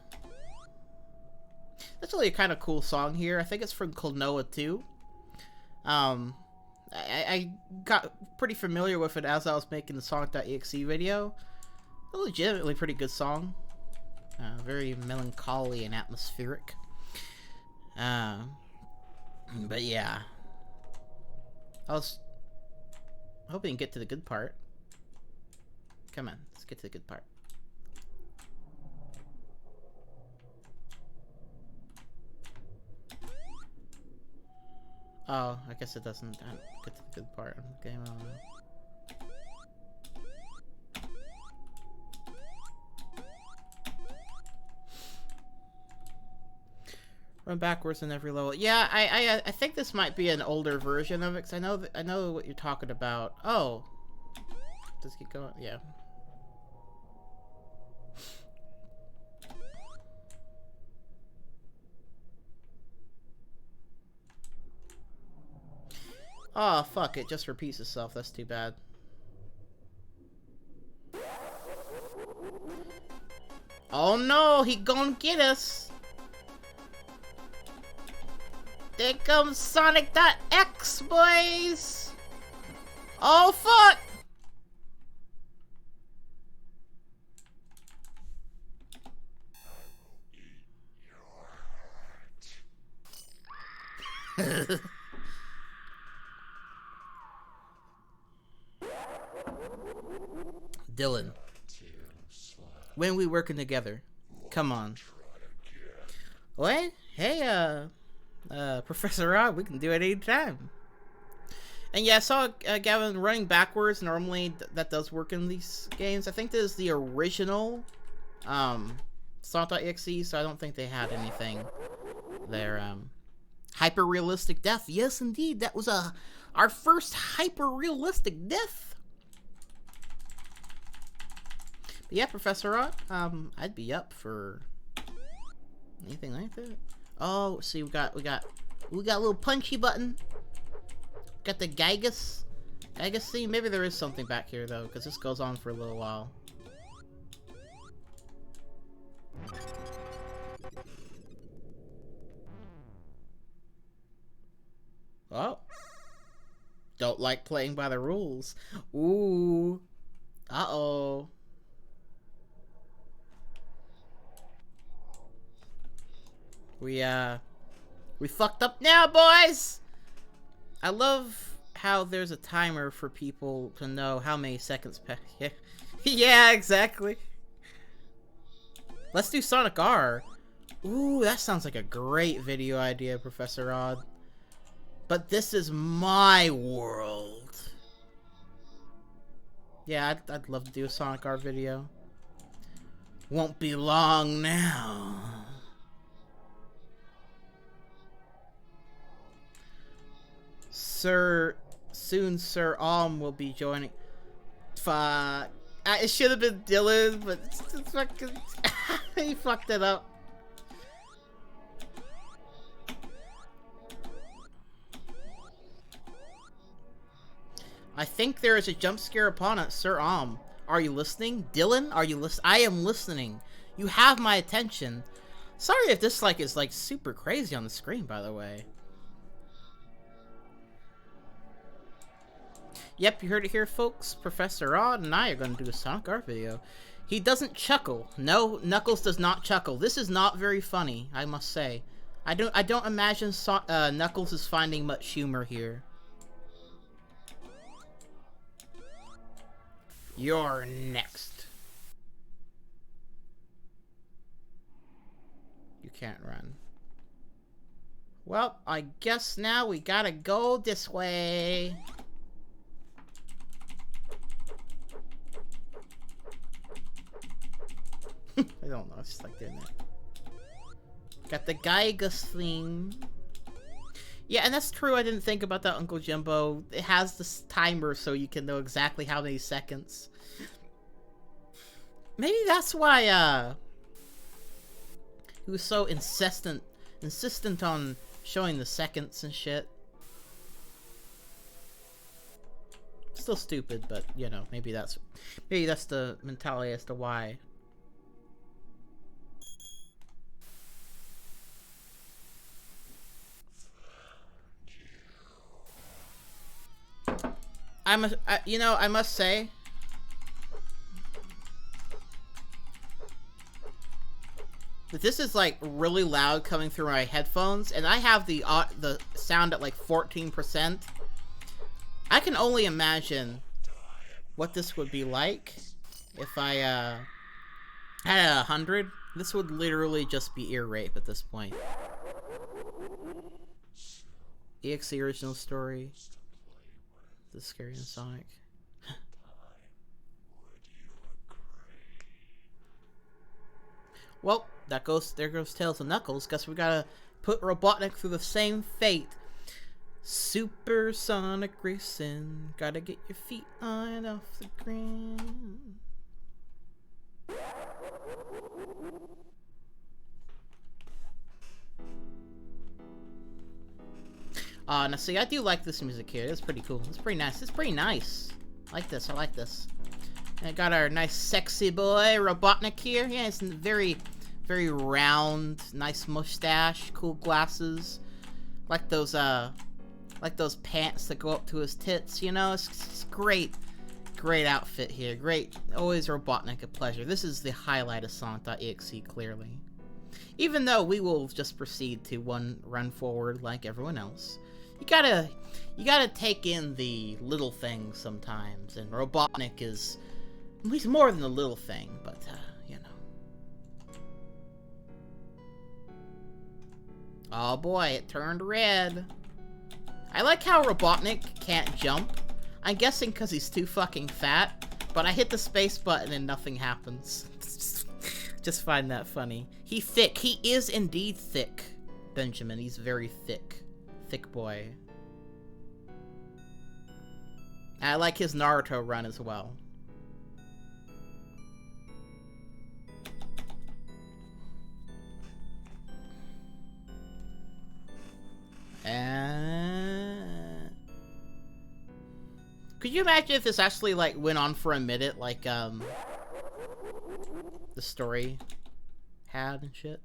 That's really a kind of cool song here. I think it's from Klonoa too. I got pretty familiar with it as I was making the Sonic.EXE video. A legitimately pretty good song. Very melancholy and atmospheric. But yeah. I was hoping to get to the good part. Come on, let's get to the good part. Oh, I guess it doesn't get to the good part of the game. I don't know. Run backwards in every level. Yeah, I think this might be an older version of it, 'cause I know what you're talking about. Oh, does it keep going? Yeah. Oh, fuck, it just repeats itself. That's too bad. Oh no, he gonna get us. There comes Sonic.EXE, boys. Oh, fuck. Dylan, when we working together? Come on. What? Hey, Professor Rod, we can do it anytime. And yeah, I saw Gavin running backwards. Normally, that does work in these games. I think this is the original Sonic.EXE, so I don't think they had anything there. Hyper-realistic death. Yes, indeed. That was our first hyper-realistic death. But yeah, Professor Rod, I'd be up for anything like that. Oh, see, we got a little punchy button. Got the Gigas theme. Maybe there is something back here though, because this goes on for a little while. Oh, don't like playing by the rules. Ooh, uh-oh. We fucked up now, boys! I love how there's a timer for people to know how many seconds pass. Yeah. Yeah, exactly. Let's do Sonic R. Ooh, that sounds like a great video idea, Professor Odd. But this is my world. Yeah, I'd love to do a Sonic art video. Won't be long now. Soon Sir will be joining. Fuck. It should have been Dylan, but it's fucking... he fucked it up. I think there is a jump scare upon it, Sir Are you listening? Dylan, are you listening? I am listening. You have my attention. Sorry if this is super crazy on the screen, by the way. Yep, you heard it here, folks. Professor Odd and I are going to do a Sonic art video. He doesn't chuckle. No, Knuckles does not chuckle. This is not very funny, I must say. I don't imagine Knuckles is finding much humor here. You're next. You can't run. Well, I guess now we gotta go this way. I don't know, it's just like doing that. Got the Geigus theme. Yeah, and that's true, I didn't think about that, Uncle Jimbo. It has this timer so you can know exactly how many seconds. Maybe that's why, he was so insistent on showing the seconds and shit. Still stupid, but, you know, maybe that's the mentality as to why. I must say, that this is like really loud coming through my headphones, and I have the sound at like 14%. I can only imagine what this would be like if I had it 100. This would literally just be ear rape at this point. EXE original story. The Scary and Sonic. Well, there goes Tails and Knuckles. Guess we gotta put Robotnik through the same fate. Supersonic racing. Gotta get your feet on off the ground. Now see, I do like this music here. It's pretty cool. It's pretty nice. It's pretty nice. I like this. I like this. And I got our nice sexy boy, Robotnik here. Yeah, it's very, very round, nice mustache, cool glasses. Like those pants that go up to his tits, you know? It's great. Great outfit here. Great. Always Robotnik a pleasure. This is the highlight of Sonic.EXE, clearly. Even though we will just proceed to run forward like everyone else. You gotta take in the little things sometimes, and Robotnik is, he's more than a little thing, but, you know. Oh boy, it turned red. I like how Robotnik can't jump. I'm guessing because he's too fucking fat, but I hit the space button and nothing happens. Just find that funny. He is indeed thick, Benjamin. He's very thick. Thick boy. I like his Naruto run as well. Could you imagine if this actually, like, went on for a minute, like, the story had and shit?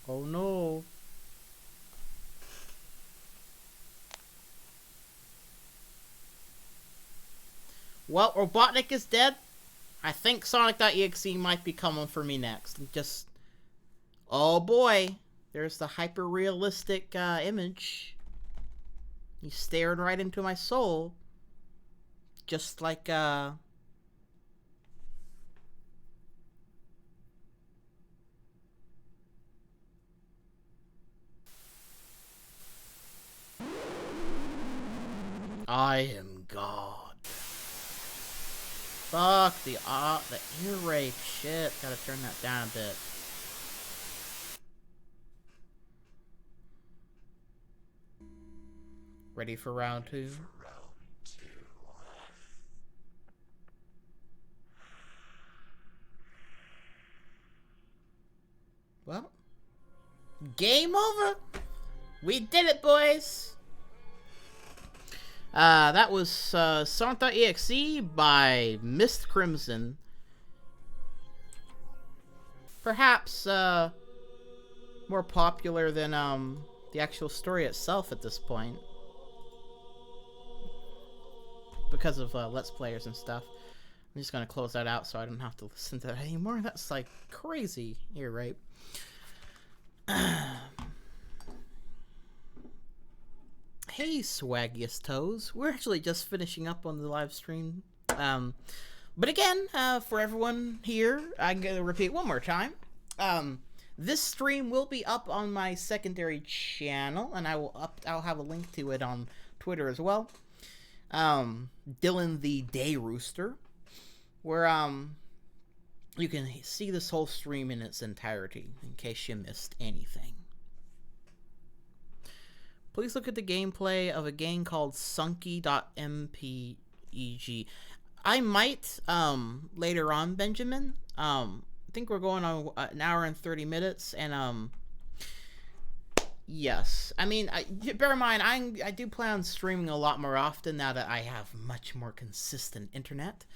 Oh no. Well, Robotnik is dead. I think Sonic.exe might be coming for me next. Just... Oh boy. There's the hyper-realistic image. He's staring right into my soul. Just like, I am God. Fuck the ear rape shit. Gotta turn that down a bit. Ready for round two? Well, game over. We did it, boys. That was Sonic.EXE by Mist Crimson. Perhaps more popular than the actual story itself at this point, because of Let's Players and stuff. I'm just gonna close that out so I don't have to listen to that anymore. That's like crazy ear rape. Hey, swaggiest toes. We're actually just finishing up on the live stream. But again, for everyone here, I'm gonna repeat one more time. This stream will be up on my secondary channel, and I'll have a link to it on Twitter as well. Dylan the Day Rooster, where you can see this whole stream in its entirety in case you missed anything. Please look at the gameplay of a game called Sonic.EXE. I might later on, Benjamin. I think we're going on an hour and 30 minutes, and yes. I mean, bear in mind, I do plan on streaming a lot more often now that I have much more consistent internet.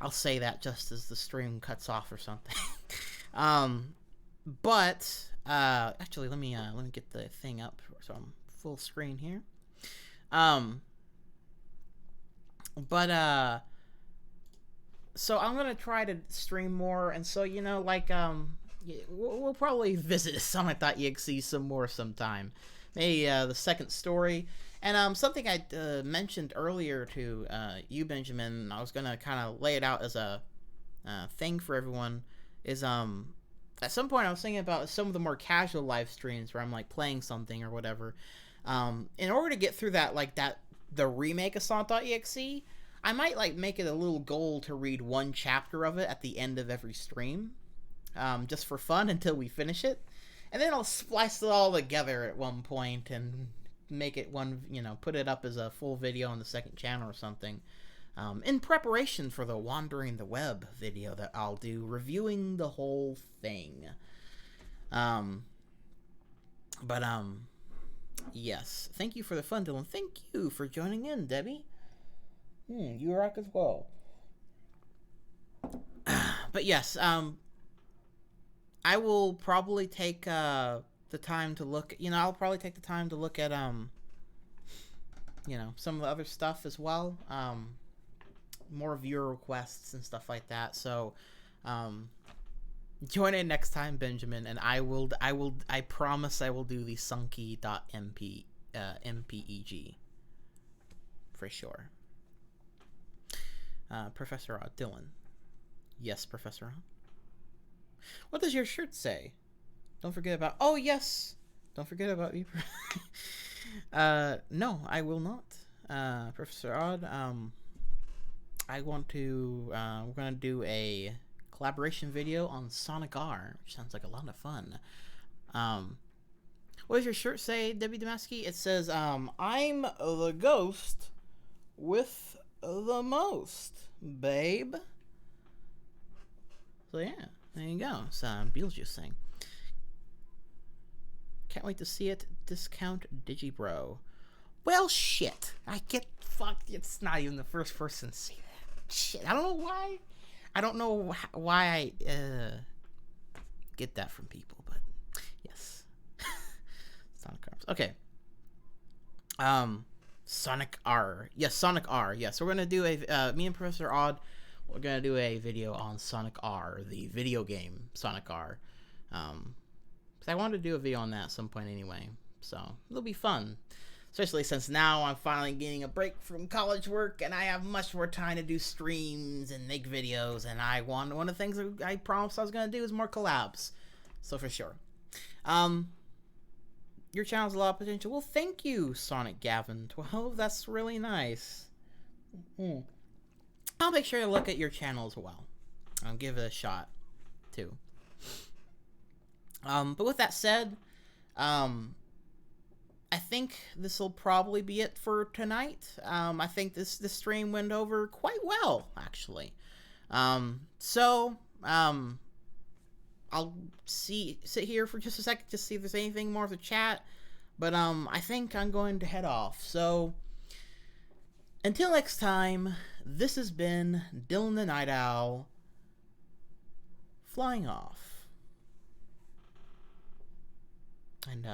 I'll say that just as the stream cuts off or something. But actually, let me get the thing up so I'm full screen here. So I'm gonna try to stream more, and so like we'll probably visit Sonic.EXE some more sometime. Maybe the second story. And something I mentioned earlier to you, Benjamin, I was gonna kind of lay it out as a thing for everyone, is at some point I was thinking about some of the more casual live streams where I'm like playing something or whatever. In order to get through that, the remake of Sonic.EXE, I might like make it a little goal to read one chapter of it at the end of every stream, just for fun until we finish it, and then I'll splice it all together at one point and make it one, put it up as a full video on the second channel or something, in preparation for the Wandering the Web video that I'll do reviewing the whole thing. Yes, thank you for the fun, Dylan. Thank you for joining in, Debbie. You rock as well. But yes, I will probably take the time to look. I'll probably take the time to look at some of the other stuff as well. More viewer requests and stuff like that. So, join in next time, Benjamin, and I promise I will do the Sunky.mpeg for sure. Professor Odd, Dylan. Yes, Professor Odd. What does your shirt say? Don't forget about... Oh, yes! Don't forget about me. No, I will not. Professor Odd, I want to... we're going to do a collaboration video on Sonic.EXE, which sounds like a lot of fun. What does your shirt say, Debbie Damaski? It says, I'm the ghost with the most, babe. So yeah, there you go. It's Beetlejuice thing. Can't wait to see it. Discount Digibro. Well, shit. I get fucked. It's not even the first person to see that. Shit. I don't know why. I don't know why I get that from people, but yes. Sonic Arms. Okay. Sonic.EXE. Yes, Sonic.EXE. Yes, we're gonna do a me and Professor Odd. We're gonna do a video on Sonic.EXE, the video game Sonic.EXE. Because I wanted to do a video on that at some point anyway, so it'll be fun. Especially since now I'm finally getting a break from college work and I have much more time to do streams and make videos. And one of the things that I promised I was gonna do is more collabs. So for sure. your channel has a lot of potential. Well, thank you, Sonic Gavin 12. That's really nice. I'll make sure to look at your channel as well. I'll give it a shot too. But with that said, I think this will probably be it for tonight. I think this stream went over quite well, actually. I'll sit here for just a second to see if there's anything more to chat. But I think I'm going to head off. So until next time, this has been Dylan the Night Owl flying off. And